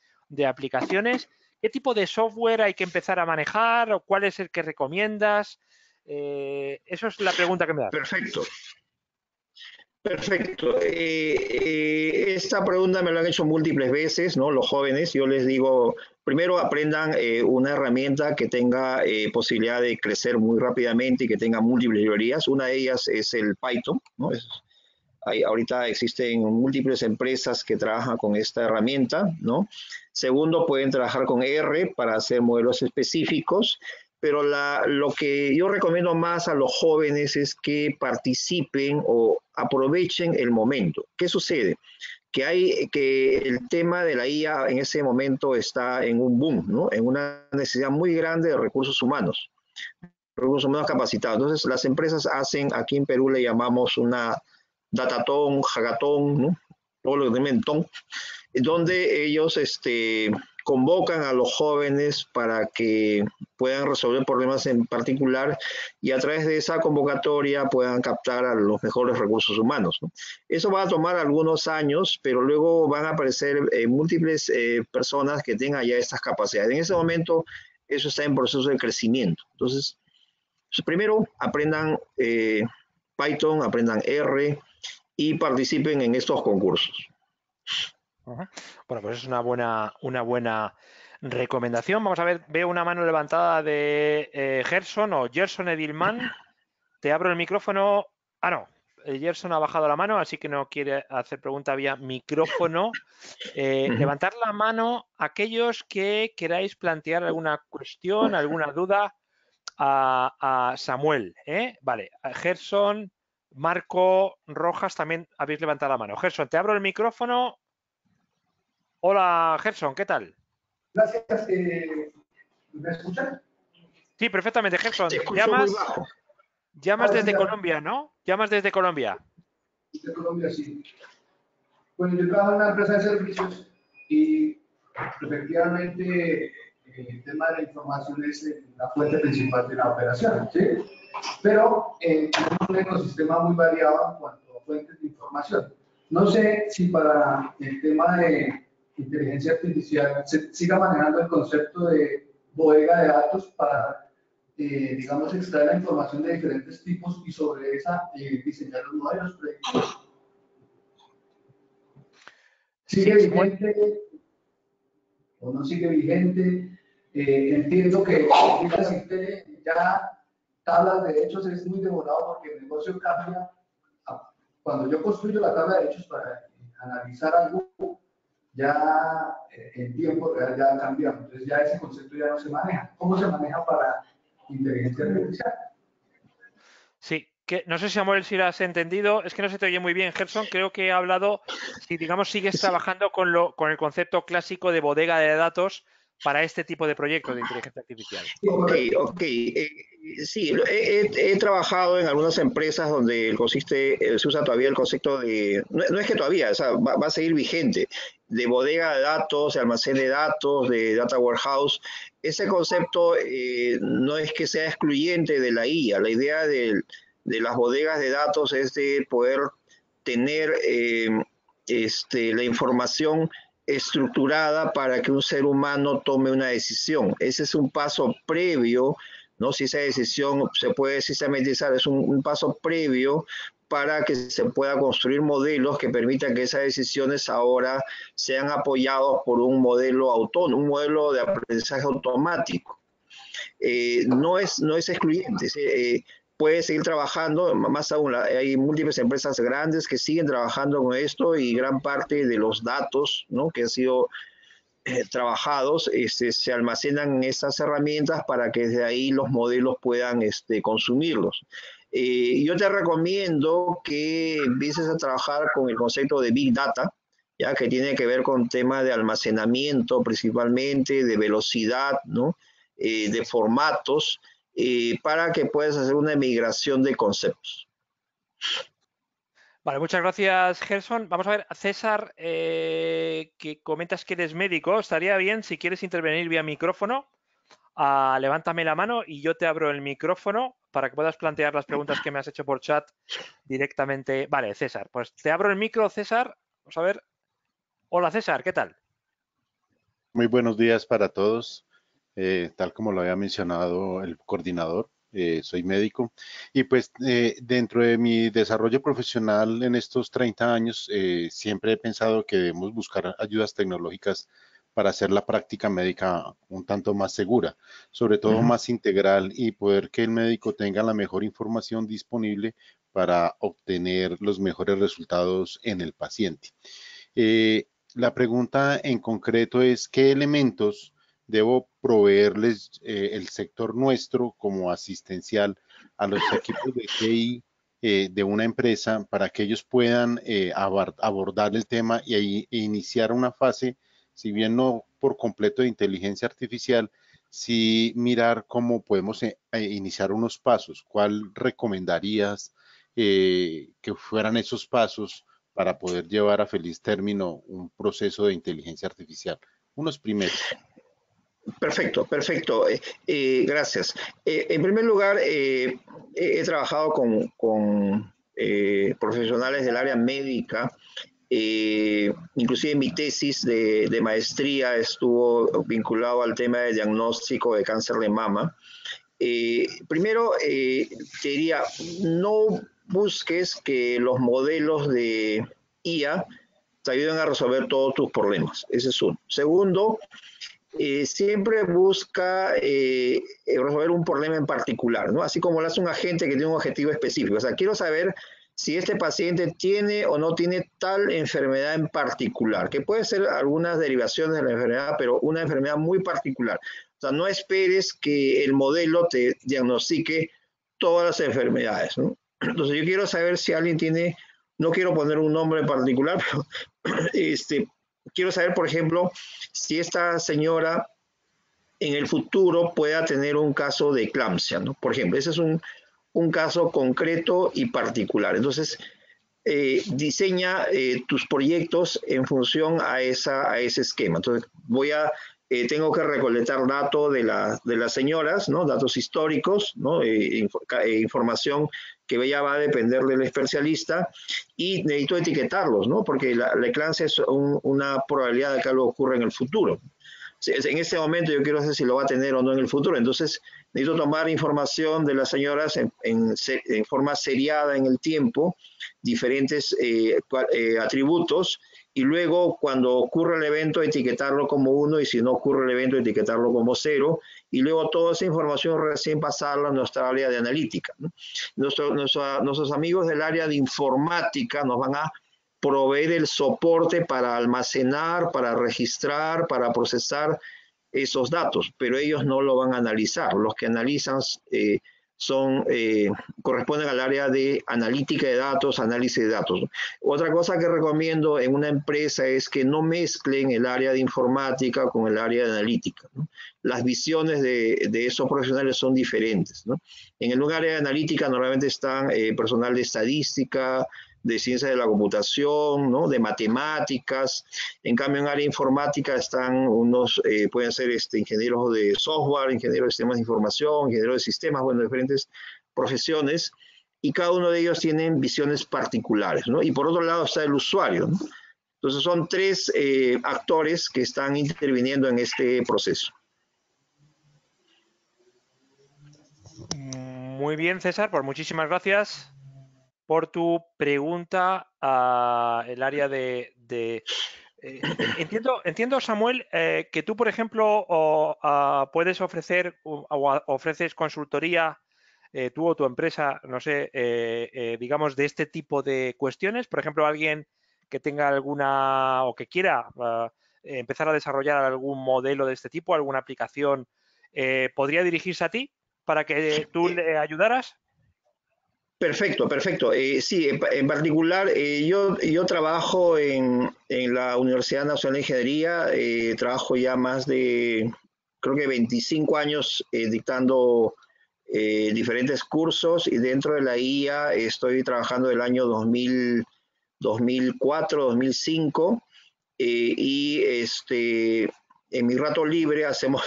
aplicaciones? ¿Qué tipo de software hay que empezar a manejar o cuál es el que recomiendas? Eso es la pregunta que me das. Perfecto. Perfecto. Esta pregunta me la han hecho múltiples veces, ¿no? Los jóvenes, yo les digo, primero aprendan una herramienta que tenga posibilidad de crecer muy rápidamente y que tenga múltiples librerías. Una de ellas es el Python, ¿no? Ahorita existen múltiples empresas que trabajan con esta herramienta, ¿no? Segundo, pueden trabajar con R para hacer modelos específicos, pero lo que yo recomiendo más a los jóvenes es que participen o aprovechen el momento. ¿Qué sucede? Que el tema de la IA en ese momento está en un boom, ¿no? En una necesidad muy grande de recursos humanos capacitados. Entonces, las empresas hacen, aquí en Perú le llamamos una datatón, hackathon, ¿no? Todo lo que tiene mentón, donde ellos convocan a los jóvenes para que puedan resolver problemas en particular y a través de esa convocatoria puedan captar a los mejores recursos humanos, ¿no? Eso va a tomar algunos años, pero luego van a aparecer múltiples personas que tengan ya estas capacidades. En ese momento, eso está en proceso de crecimiento. Entonces, primero aprendan Python, aprendan R y participen en estos concursos. Bueno, pues es una buena recomendación. Vamos a ver, veo una mano levantada de Gerson Edilman. Te abro el micrófono. Ah, no. Gerson ha bajado la mano, así que no quiere hacer pregunta vía micrófono. Levantar la mano aquellos que queráis plantear alguna cuestión, alguna duda a Samuel. Vale, a Gerson, Marco, Rojas también habéis levantado la mano. Gerson, te abro el micrófono. Hola, Gerson, ¿qué tal? Gracias. ¿Me escuchan? Sí, perfectamente, Gerson. Te escucho muy bajo. Llamas desde Colombia, ¿no? Llamas desde Colombia. De Colombia, sí. Bueno, yo trabajo en una empresa de servicios y efectivamente el tema de la información es la fuente principal de la operación, ¿sí? Pero tenemos un ecosistema muy variado en cuanto a fuentes de información. No sé si para el tema de inteligencia artificial se siga manejando el concepto de bodega de datos para, digamos, extraer la información de diferentes tipos y sobre esa diseñar los modelos predictivos. ¿Sigue vigente o no sigue vigente? Entiendo que ya tablas de hechos es muy demorado porque el negocio cambia. Cuando yo construyo la tabla de hechos para analizar algo, ya en tiempo real ya ha cambiado. Entonces ya ese concepto ya no se maneja. ¿Cómo se maneja para inteligencia artificial? Sí, que no sé si Samuel si lo has entendido, es que no se te oye muy bien, Gerson, creo que he hablado, si digamos sigues trabajando con el concepto clásico de bodega de datos para este tipo de proyectos de inteligencia artificial. Ok. Sí, he trabajado en algunas empresas donde se usa todavía el concepto de, no es que todavía, o sea, va a seguir vigente, de bodega de datos, de almacén de datos, de data warehouse. Ese concepto no es que sea excluyente de la IA. La idea de las bodegas de datos es de poder tener la información estructurada para que un ser humano tome una decisión. Ese es un paso previo, ¿no? Si esa decisión se puede sistematizar, es un paso previo para que se pueda construir modelos que permitan que esas decisiones ahora sean apoyados por un modelo autónomo, un modelo de aprendizaje automático. No es excluyente. Puede seguir trabajando, más aún hay múltiples empresas grandes que siguen trabajando con esto y gran parte de los datos, ¿no?, que han sido trabajados se almacenan en estas herramientas para que desde ahí los modelos puedan consumirlos. Yo te recomiendo que empieces a trabajar con el concepto de Big Data, ya que tiene que ver con temas de almacenamiento principalmente, de velocidad, ¿no?, de formatos, para que puedas hacer una migración de conceptos. Vale, muchas gracias, Gerson. Vamos a ver, César, que comentas que eres médico. Estaría bien si quieres intervenir vía micrófono. Levántame la mano y yo te abro el micrófono para que puedas plantear las preguntas que me has hecho por chat directamente. Vale, César, pues te abro el micro, César. Vamos a ver. Hola, César, ¿qué tal? Muy buenos días para todos. Tal como lo había mencionado el coordinador, soy médico. Y pues dentro de mi desarrollo profesional en estos 30 años, siempre he pensado que debemos buscar ayudas tecnológicas para hacer la práctica médica un tanto más segura, sobre todo más integral y poder que el médico tenga la mejor información disponible para obtener los mejores resultados en el paciente. Eh, la pregunta en concreto es, ¿qué elementos debo proveerles el sector nuestro como asistencial a los equipos de TI de una empresa para que ellos puedan abordar el tema y ahí iniciar una fase, si bien no por completo de inteligencia artificial, sí mirar cómo podemos iniciar unos pasos? ¿Cuál recomendarías que fueran esos pasos para poder llevar a feliz término un proceso de inteligencia artificial? Unos primeros. Perfecto, perfecto. Gracias. En primer lugar, he trabajado con profesionales del área médica. Inclusive mi tesis de maestría estuvo vinculado al tema de diagnóstico de cáncer de mama. Primero, te diría, no busques que los modelos de IA te ayuden a resolver todos tus problemas. Ese es uno. Segundo, siempre busca resolver un problema en particular, ¿no? Así como lo hace un agente que tiene un objetivo específico. O sea, quiero saber si este paciente tiene o no tiene tal enfermedad en particular, que puede ser algunas derivaciones de la enfermedad, pero una enfermedad muy particular. O sea, no esperes que el modelo te diagnostique todas las enfermedades, ¿no? Entonces, yo quiero saber si alguien tiene, no quiero poner un nombre en particular, pero quiero saber, por ejemplo, si esta señora en el futuro pueda tener un caso de eclampsia, ¿no? Por ejemplo, ese es un caso concreto y particular. Entonces, diseña tus proyectos en función a ese esquema. Entonces, tengo que recolectar datos de las señoras, ¿no? Datos históricos, ¿no? Información que ya va a depender del especialista, y necesito etiquetarlos, ¿no? Porque la eclampsia es una probabilidad de que algo ocurra en el futuro. En ese momento yo quiero saber si lo va a tener o no en el futuro. Entonces necesito tomar información de las señoras en forma seriada en el tiempo, diferentes atributos, y luego cuando ocurre el evento etiquetarlo como 1, y si no ocurre el evento etiquetarlo como 0, y luego toda esa información recién pasarla a nuestra área de analítica, ¿no? Nuestros amigos del área de informática nos van a proveer el soporte para almacenar, para registrar, para procesar esos datos, pero ellos no lo van a analizar. Los que analizan corresponden al área de analítica de datos, análisis de datos. Otra cosa que recomiendo en una empresa es que no mezclen el área de informática con el área de analítica, ¿no? Las visiones de esos profesionales son diferentes, ¿no? En el área de analítica normalmente están personal de estadística, de ciencias de la computación, ¿no? De matemáticas. En cambio, en área informática están pueden ser ingenieros de software, ingenieros de sistemas de información, ingenieros de sistemas, bueno, diferentes profesiones, y cada uno de ellos tienen visiones particulares, ¿no? Y por otro lado está el usuario, ¿no? Entonces son 3 actores que están interviniendo en este proceso. Muy bien, César, pues muchísimas gracias por tu pregunta a el área entiendo, Samuel, que tú, por ejemplo, puedes ofrecer o ofreces consultoría, tú o tu empresa, no sé, digamos, de este tipo de cuestiones. Por ejemplo, alguien que tenga alguna o que quiera empezar a desarrollar algún modelo de este tipo, alguna aplicación, ¿podría dirigirse a ti para que tú le ayudaras? Perfecto, perfecto. Sí, en particular, yo trabajo en la Universidad Nacional de Ingeniería, trabajo ya más de, creo que 25 años dictando diferentes cursos, y dentro de la IA estoy trabajando del año 2004, 2005, y en mi rato libre hacemos,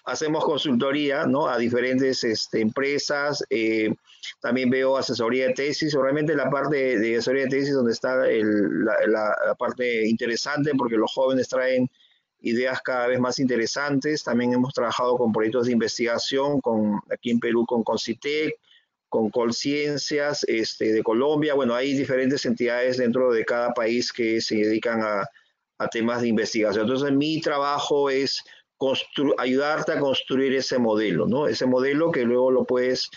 hacemos consultoría, ¿no? A diferentes empresas. También veo asesoría de tesis. Realmente la parte de asesoría de tesis donde está la parte interesante, porque los jóvenes traen ideas cada vez más interesantes. También hemos trabajado con proyectos de investigación, aquí en Perú con Concitec, con Colciencias de Colombia. Bueno, hay diferentes entidades dentro de cada país que se dedican a temas de investigación. Entonces, mi trabajo es ayudarte a construir ese modelo, ¿no? Ese modelo que luego lo puedes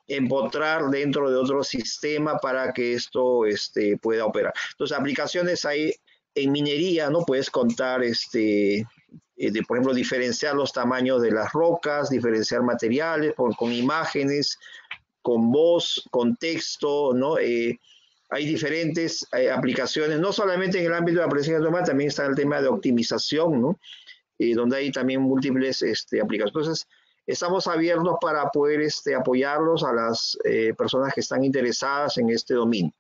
empotrar dentro de otro sistema para que esto pueda operar. Entonces, aplicaciones hay en minería, ¿no? Puedes contar, por ejemplo, diferenciar los tamaños de las rocas, diferenciar materiales con imágenes, con voz, con texto, ¿no? Hay diferentes aplicaciones, no solamente en el ámbito de aprendizaje automático, también está el tema de optimización, ¿no? Donde hay también múltiples aplicaciones. Entonces, estamos abiertos para poder apoyarlos a las personas que están interesadas en este dominio.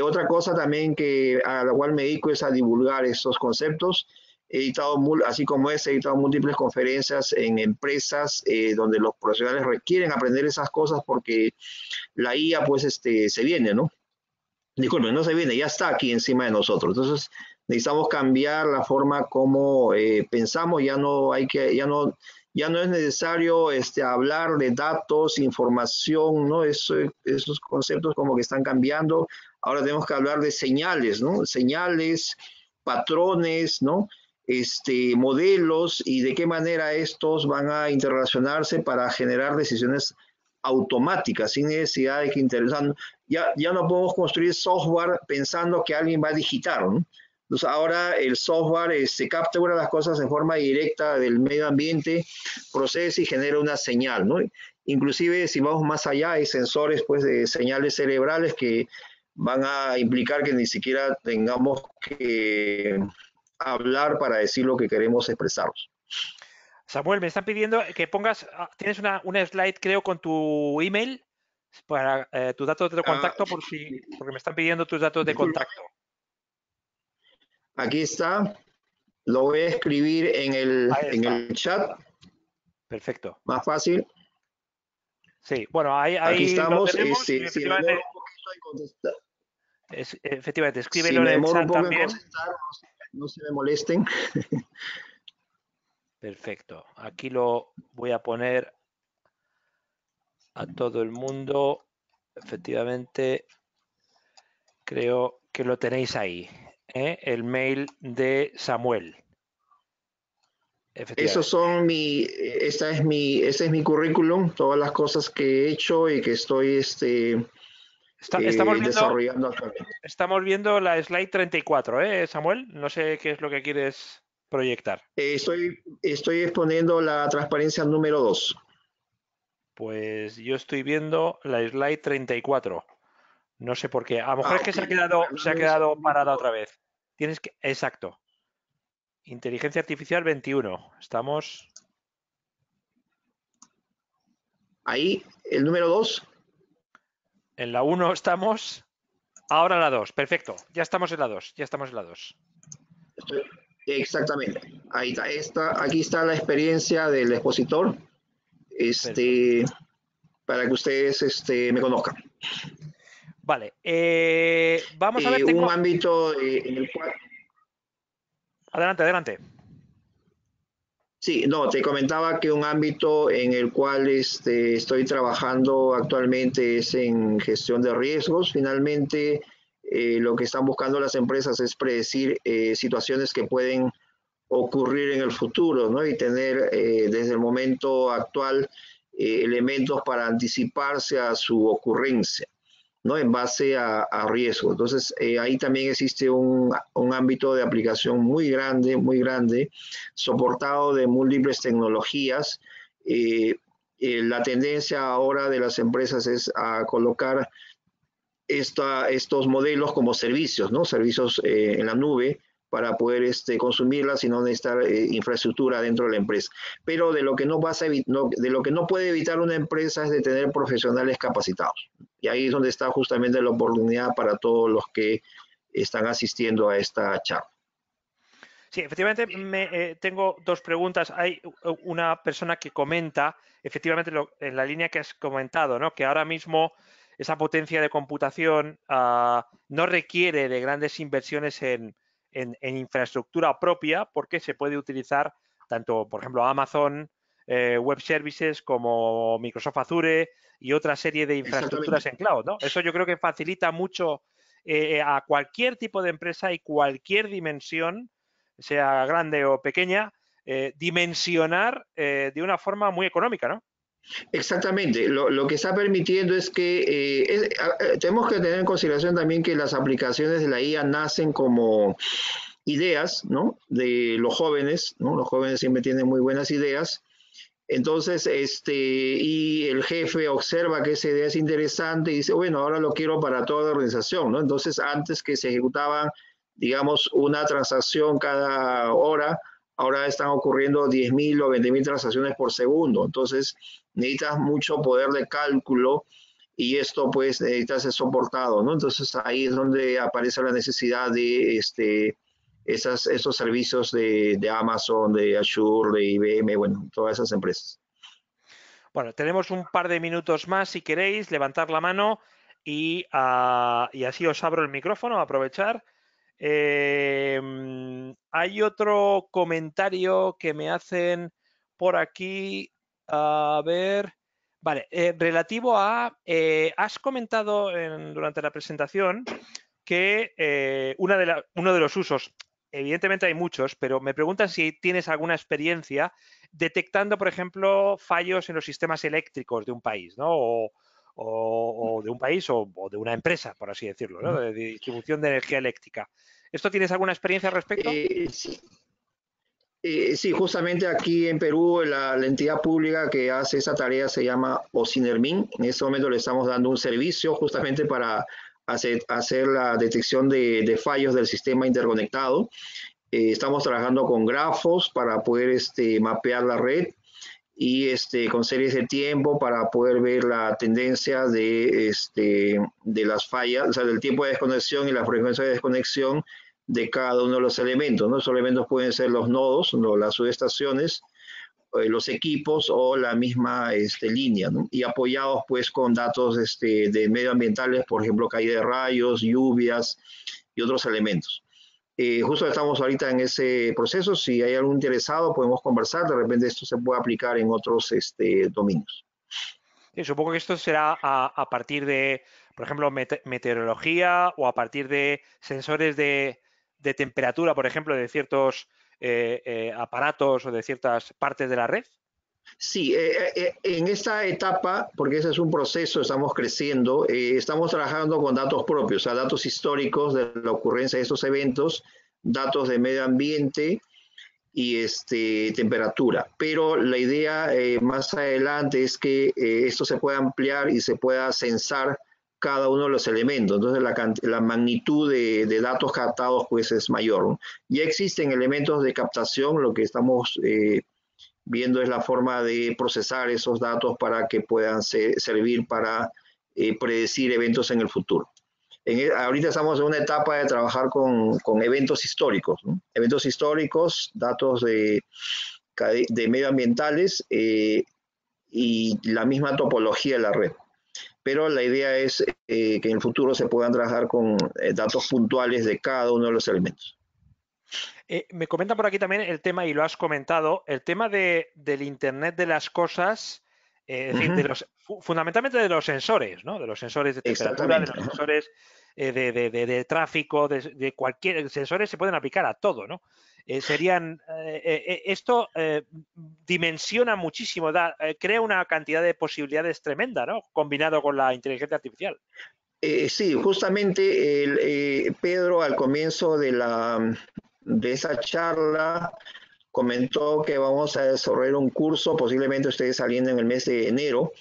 Otra cosa también a la cual me dedico es a divulgar estos conceptos. He editado, así como he editado múltiples conferencias en empresas donde los profesionales requieren aprender esas cosas porque la IA pues se viene, ¿no? Disculpen, no se viene, ya está aquí encima de nosotros. Entonces necesitamos cambiar la forma como pensamos. Ya no es necesario hablar de datos, información, ¿no? Esos conceptos como que están cambiando. Ahora tenemos que hablar de señales, ¿no? Señales, patrones, ¿no? Modelos y de qué manera estos van a interrelacionarse para generar decisiones automáticas, sin necesidad de que interesan. Ya no podemos construir software pensando que alguien va a digitar, ¿no? Entonces ahora el software se captura las cosas en forma directa del medio ambiente, procesa y genera una señal, ¿no? Inclusive si vamos más allá hay sensores pues de señales cerebrales que van a implicar que ni siquiera tengamos que hablar para decir lo que queremos expresarnos. Samuel, me están pidiendo que pongas, tienes una slide creo con tu email para tus datos de contacto porque me están pidiendo tus datos de contacto. Aquí está, lo voy a escribir en el chat. Perfecto. Más fácil. Sí, bueno, ahí aquí estamos. lo tenemos, efectivamente, escríbelo en el chat también. No se me molesten. Perfecto. Aquí lo voy a poner a todo el mundo. Efectivamente, creo que lo tenéis ahí. El mail de Samuel. Esos son ese es mi currículum, todas las cosas que he hecho y que estoy desarrollando actualmente. Estamos viendo la slide 34, Samuel. No sé qué es lo que quieres proyectar. Estoy exponiendo la transparencia número 2. Pues yo estoy viendo la slide 34. No sé por qué. A lo mejor es que se ha quedado parada otra vez. Exacto. Inteligencia artificial 21. Estamos. Ahí, el número 2. En la 1 estamos. Ahora la 2. Perfecto. Ya estamos en la 2. Exactamente. Ahí está. Aquí está la experiencia del expositor. Para que ustedes me conozcan. Vale. Vamos a ver. Un ámbito en el cual. Adelante. Sí, no, te comentaba que un ámbito en el cual estoy trabajando actualmente es en gestión de riesgos. Finalmente, lo que están buscando las empresas es predecir situaciones que pueden ocurrir en el futuro, ¿no? Y tener desde el momento actual elementos para anticiparse a su ocurrencia, ¿no? En base a riesgo. Entonces, ahí también existe un ámbito de aplicación muy grande, soportado de múltiples tecnologías. La tendencia ahora de las empresas es a colocar estos modelos como servicios, ¿no? Servicios en la nube para poder consumirlas y no necesitar infraestructura dentro de la empresa. Pero de lo que no puede evitar una empresa es de tener profesionales capacitados. Y ahí es donde está justamente la oportunidad para todos los que están asistiendo a esta charla. Sí, efectivamente tengo dos preguntas. Hay una persona que comenta, efectivamente, en la línea que has comentado, ¿no? Que ahora mismo esa potencia de computación no requiere de grandes inversiones en en infraestructura propia, porque se puede utilizar tanto, por ejemplo, Amazon Web Services como Microsoft Azure y otra serie de infraestructuras en cloud, ¿no? Eso yo creo que facilita mucho a cualquier tipo de empresa y cualquier dimensión, sea grande o pequeña, dimensionar de una forma muy económica, ¿no? Exactamente, lo que está permitiendo es que tenemos que tener en consideración también que las aplicaciones de la IA nacen como ideas, ¿no? De los jóvenes, ¿no? Los jóvenes siempre tienen muy buenas ideas. Entonces, y el jefe observa que esa idea es interesante y dice, bueno, ahora lo quiero para toda la organización, ¿no? Entonces, antes que se ejecutaban, digamos, una transacción cada hora, ahora están ocurriendo 10.000 o 20.000 transacciones por segundo. Entonces, necesitas mucho poder de cálculo y esto, pues, necesita ser soportado, ¿no? Entonces, ahí es donde aparece la necesidad de esos servicios de Amazon, de Azure, de IBM, bueno, todas esas empresas. Bueno, tenemos un par de minutos más, si queréis, levantar la mano y así os abro el micrófono, aprovechar. Hay otro comentario que me hacen por aquí. A ver. Vale, relativo a. Has comentado durante la presentación que uno de los usos, evidentemente hay muchos, pero me preguntan si tienes alguna experiencia detectando, por ejemplo, fallos en los sistemas eléctricos de un país, ¿no? O de un país o de una empresa, por así decirlo, ¿no? De distribución de energía eléctrica. ¿Esto tienes alguna experiencia al respecto? Sí. Sí, justamente aquí en Perú la entidad pública que hace esa tarea se llama Ocinermin. En este momento le estamos dando un servicio justamente para hacer la detección de fallos del sistema interconectado. Estamos trabajando con grafos para poder mapear la red y con series de tiempo para poder ver la tendencia de las fallas, o sea, del tiempo de desconexión y la frecuencia de desconexión de cada uno de los elementos, ¿no? Esos elementos pueden ser los nodos, ¿no? Las subestaciones, los equipos o la misma línea, ¿no? Y apoyados pues con datos de medioambientales, por ejemplo, caída de rayos, lluvias y otros elementos. Justo estamos ahorita en ese proceso. Si hay algún interesado, podemos conversar. De repente esto se puede aplicar en otros dominios. Sí, supongo que esto será a partir de, por ejemplo, meteorología o a partir de sensores de temperatura, por ejemplo, de ciertos aparatos o de ciertas partes de la red. Sí, en esta etapa, porque ese es un proceso, estamos creciendo, estamos trabajando con datos propios, o sea, datos históricos de la ocurrencia de estos eventos, datos de medio ambiente y temperatura. Pero la idea más adelante es que esto se pueda ampliar y se pueda censar cada uno de los elementos. Entonces la magnitud de datos captados pues es mayor, ¿no? Ya existen elementos de captación, lo que estamos viendo es la forma de procesar esos datos para que puedan servir para predecir eventos en el futuro. Ahorita estamos en una etapa de trabajar con eventos históricos, ¿no? Eventos históricos, datos de medioambientales y la misma topología de la red. Pero la idea es que en el futuro se puedan trabajar con datos puntuales de cada uno de los elementos. Me comenta por aquí también el tema, y lo has comentado, el tema del Internet de las cosas, es decir, fundamentalmente de los sensores, ¿no? De los sensores de temperatura, de los sensores de tráfico, de cualquier sensores se pueden aplicar a todo, ¿no? Esto dimensiona muchísimo, crea una cantidad de posibilidades tremenda, ¿no? Combinado con la inteligencia artificial. Sí, justamente Pedro al comienzo de esa charla comentó que vamos a desarrollar un curso, posiblemente ustedes saliendo en el mes de enero,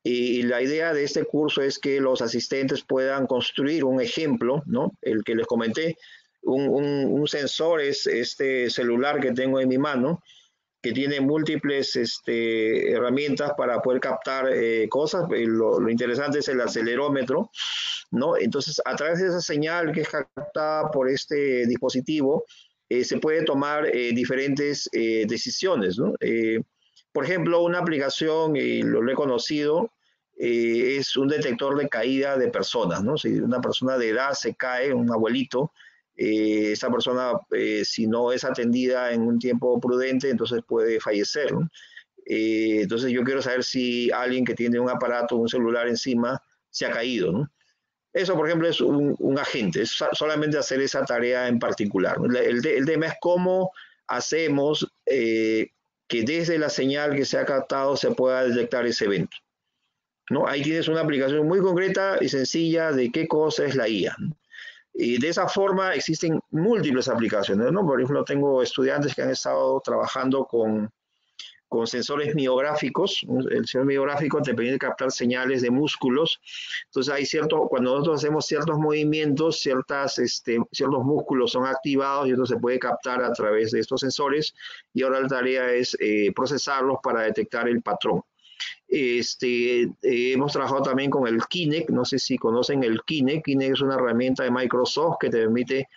y la idea de este curso es que los asistentes puedan construir un ejemplo, ¿no? El que les comenté, un sensor es este celular que tengo en mi mano, que tiene múltiples herramientas para poder captar cosas. Lo interesante es el acelerómetro, ¿no? Entonces, a través de esa señal que es captada por este dispositivo, se puede tomar diferentes decisiones, ¿no? Por ejemplo, una aplicación, y lo he conocido, es un detector de caída de personas, ¿no? Si una persona de edad se cae, un abuelito, esa persona, si no es atendida en un tiempo prudente, entonces puede fallecer, ¿no? Entonces yo quiero saber si alguien que tiene un aparato, un celular encima, se ha caído, ¿no? Eso, por ejemplo, es un agente, es solamente hacer esa tarea en particular, ¿no? El tema es cómo hacemos que desde la señal que se ha captado se pueda detectar ese evento, ¿no? Ahí tienes una aplicación muy concreta y sencilla de qué cosa es la IA, ¿no? Y de esa forma existen múltiples aplicaciones, ¿no? Por ejemplo, tengo estudiantes que han estado trabajando con sensores miográficos. El sensor miográfico te permite captar señales de músculos. Entonces hay cuando nosotros hacemos ciertos movimientos, ciertos músculos son activados y esto se puede captar a través de estos sensores, y ahora la tarea es procesarlos para detectar el patrón. Hemos trabajado también con el Kinect, no sé si conocen el Kinect. Kinect es una herramienta de Microsoft que te permite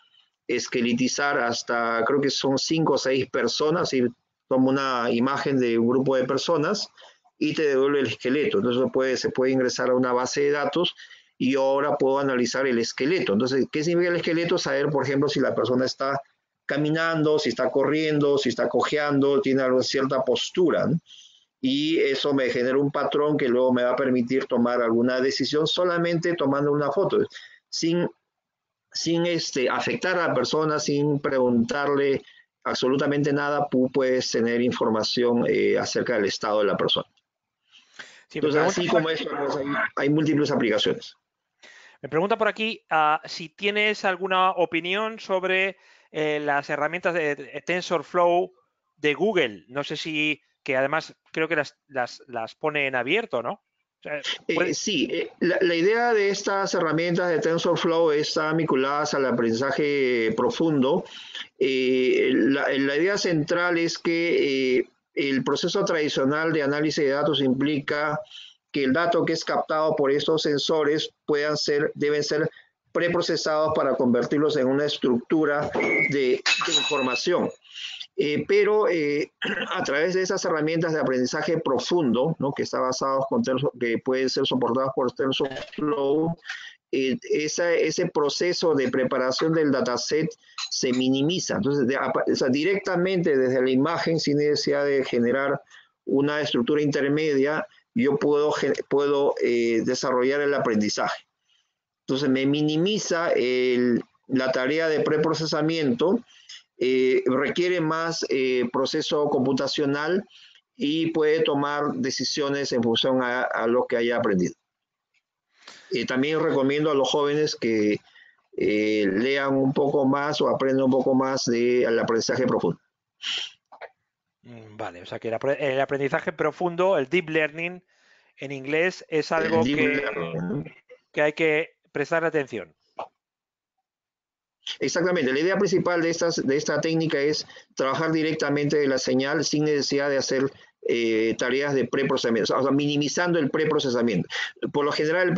esqueletizar hasta, creo que son 5 o 6 personas, y toma una imagen de un grupo de personas y te devuelve el esqueleto. Entonces se puede ingresar a una base de datos y ahora puedo analizar el esqueleto. Entonces, ¿qué significa el esqueleto? Saber, por ejemplo, si la persona está caminando, si está corriendo, si está cojeando, tiene cierta postura, ¿no? Y eso me genera un patrón que luego me va a permitir tomar alguna decisión solamente tomando una foto, sin afectar a la persona, sin preguntarle absolutamente nada. Puedes tener información acerca del estado de la persona. Sí, entonces, así como eso, pues, hay múltiples aplicaciones. Me pregunta por aquí si tienes alguna opinión sobre las herramientas de TensorFlow de Google. No sé si, que además creo que las pone en abierto, ¿no? O sea, sí, la idea de estas herramientas de TensorFlow está vinculadas al aprendizaje profundo. La idea central es que el proceso tradicional de análisis de datos implica que el dato que es captado por estos sensores deben ser preprocesados para convertirlos en una estructura de información. Pero a través de esas herramientas de aprendizaje profundo, ¿no?, que está basados que pueden ser soportadas por TensorFlow, ese proceso de preparación del dataset se minimiza. Entonces, directamente desde la imagen, sin necesidad de generar una estructura intermedia, yo puedo desarrollar el aprendizaje. Entonces, me minimiza la tarea de preprocesamiento. Requiere más proceso computacional y puede tomar decisiones en función a lo que haya aprendido. También recomiendo a los jóvenes que lean un poco más o aprendan un poco más del aprendizaje profundo. Vale, o sea que el aprendizaje profundo, el deep learning en inglés, es algo que hay que prestar atención. Exactamente, la idea principal de esta técnica es trabajar directamente de la señal sin necesidad de hacer tareas de preprocesamiento, o sea, minimizando el preprocesamiento. Por lo general, el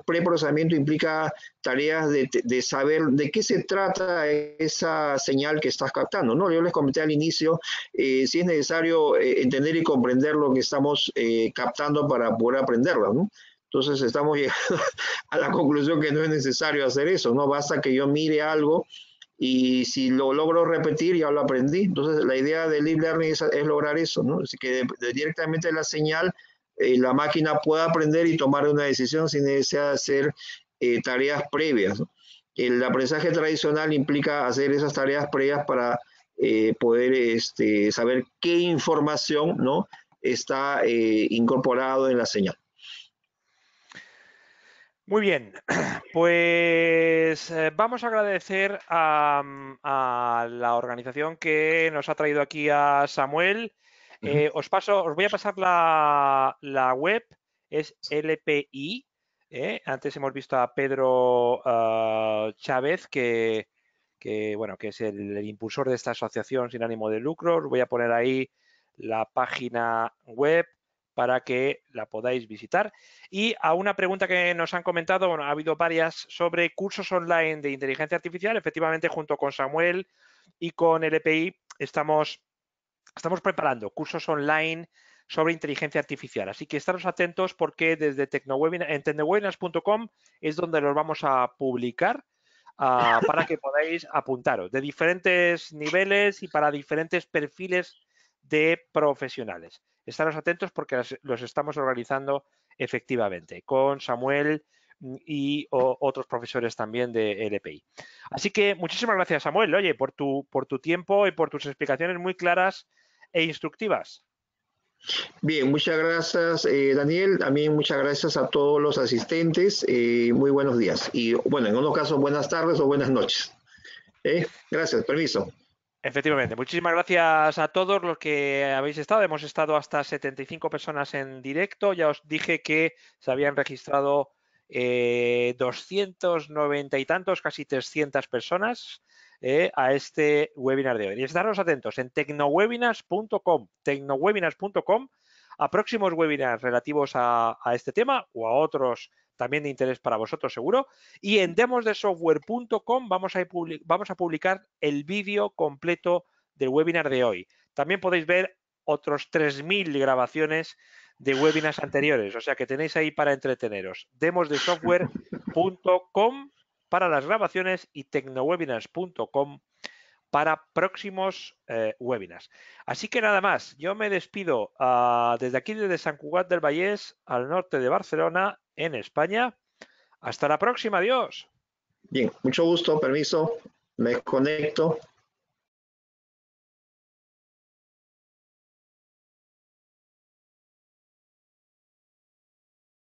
preprocesamiento implica tareas de saber de qué se trata esa señal que estás captando, ¿no? Yo les comenté al inicio, si es necesario entender y comprender lo que estamos captando para poder aprenderla, ¿no? Entonces estamos llegando a la conclusión que no es necesario hacer eso, no basta que yo mire algo y si lo logro repetir ya lo aprendí. Entonces la idea del deep learning es lograr eso, ¿no? Así que directamente de la señal la máquina pueda aprender y tomar una decisión sin necesidad de hacer tareas previas, ¿no? El aprendizaje tradicional implica hacer esas tareas previas para poder saber qué información, ¿no?, está incorporado en la señal. Muy bien, pues vamos a agradecer a la organización que nos ha traído aquí a Samuel. Os voy a pasar la web, es LPI. Antes hemos visto a Pedro Chávez, que es el impulsor de esta asociación sin ánimo de lucro. Os voy a poner ahí la página web para que la podáis visitar. Y a una pregunta que nos han comentado, ha habido varias sobre cursos online de inteligencia artificial. Efectivamente, junto con Samuel y con LPI estamos preparando cursos online sobre inteligencia artificial. Así que estaros atentos porque desde en tecnowebinars.com es donde los vamos a publicar. para que podáis apuntaros de diferentes niveles y para diferentes perfiles de profesionales. Estaros atentos porque los estamos organizando efectivamente con Samuel y otros profesores también de LPI. Así que muchísimas gracias, Samuel, oye, por tu tiempo y por tus explicaciones muy claras e instructivas. Bien, muchas gracias, Daniel. También muchas gracias a todos los asistentes. Muy buenos días. Y bueno, en unos casos, buenas tardes o buenas noches. Gracias, permiso. Efectivamente, muchísimas gracias a todos los que habéis estado. Hemos estado hasta 75 personas en directo. Ya os dije que se habían registrado 290 y tantos, casi 300 personas a este webinar de hoy. Y estaros atentos en tecnowebinars.com a próximos webinars relativos a este tema o a otros también de interés para vosotros seguro. Y en demosdesoftware.com vamos a publicar el vídeo completo del webinar de hoy. También podéis ver otros 3.000 grabaciones de webinars anteriores, o sea que tenéis ahí para entreteneros. demosdesoftware.com para las grabaciones y tecnowebinars.com para próximos webinars. Así que nada más, yo me despido desde aquí, desde Sant Cugat del Vallès, al norte de Barcelona, en España. Hasta la próxima, adiós. Bien, mucho gusto, permiso, me conecto.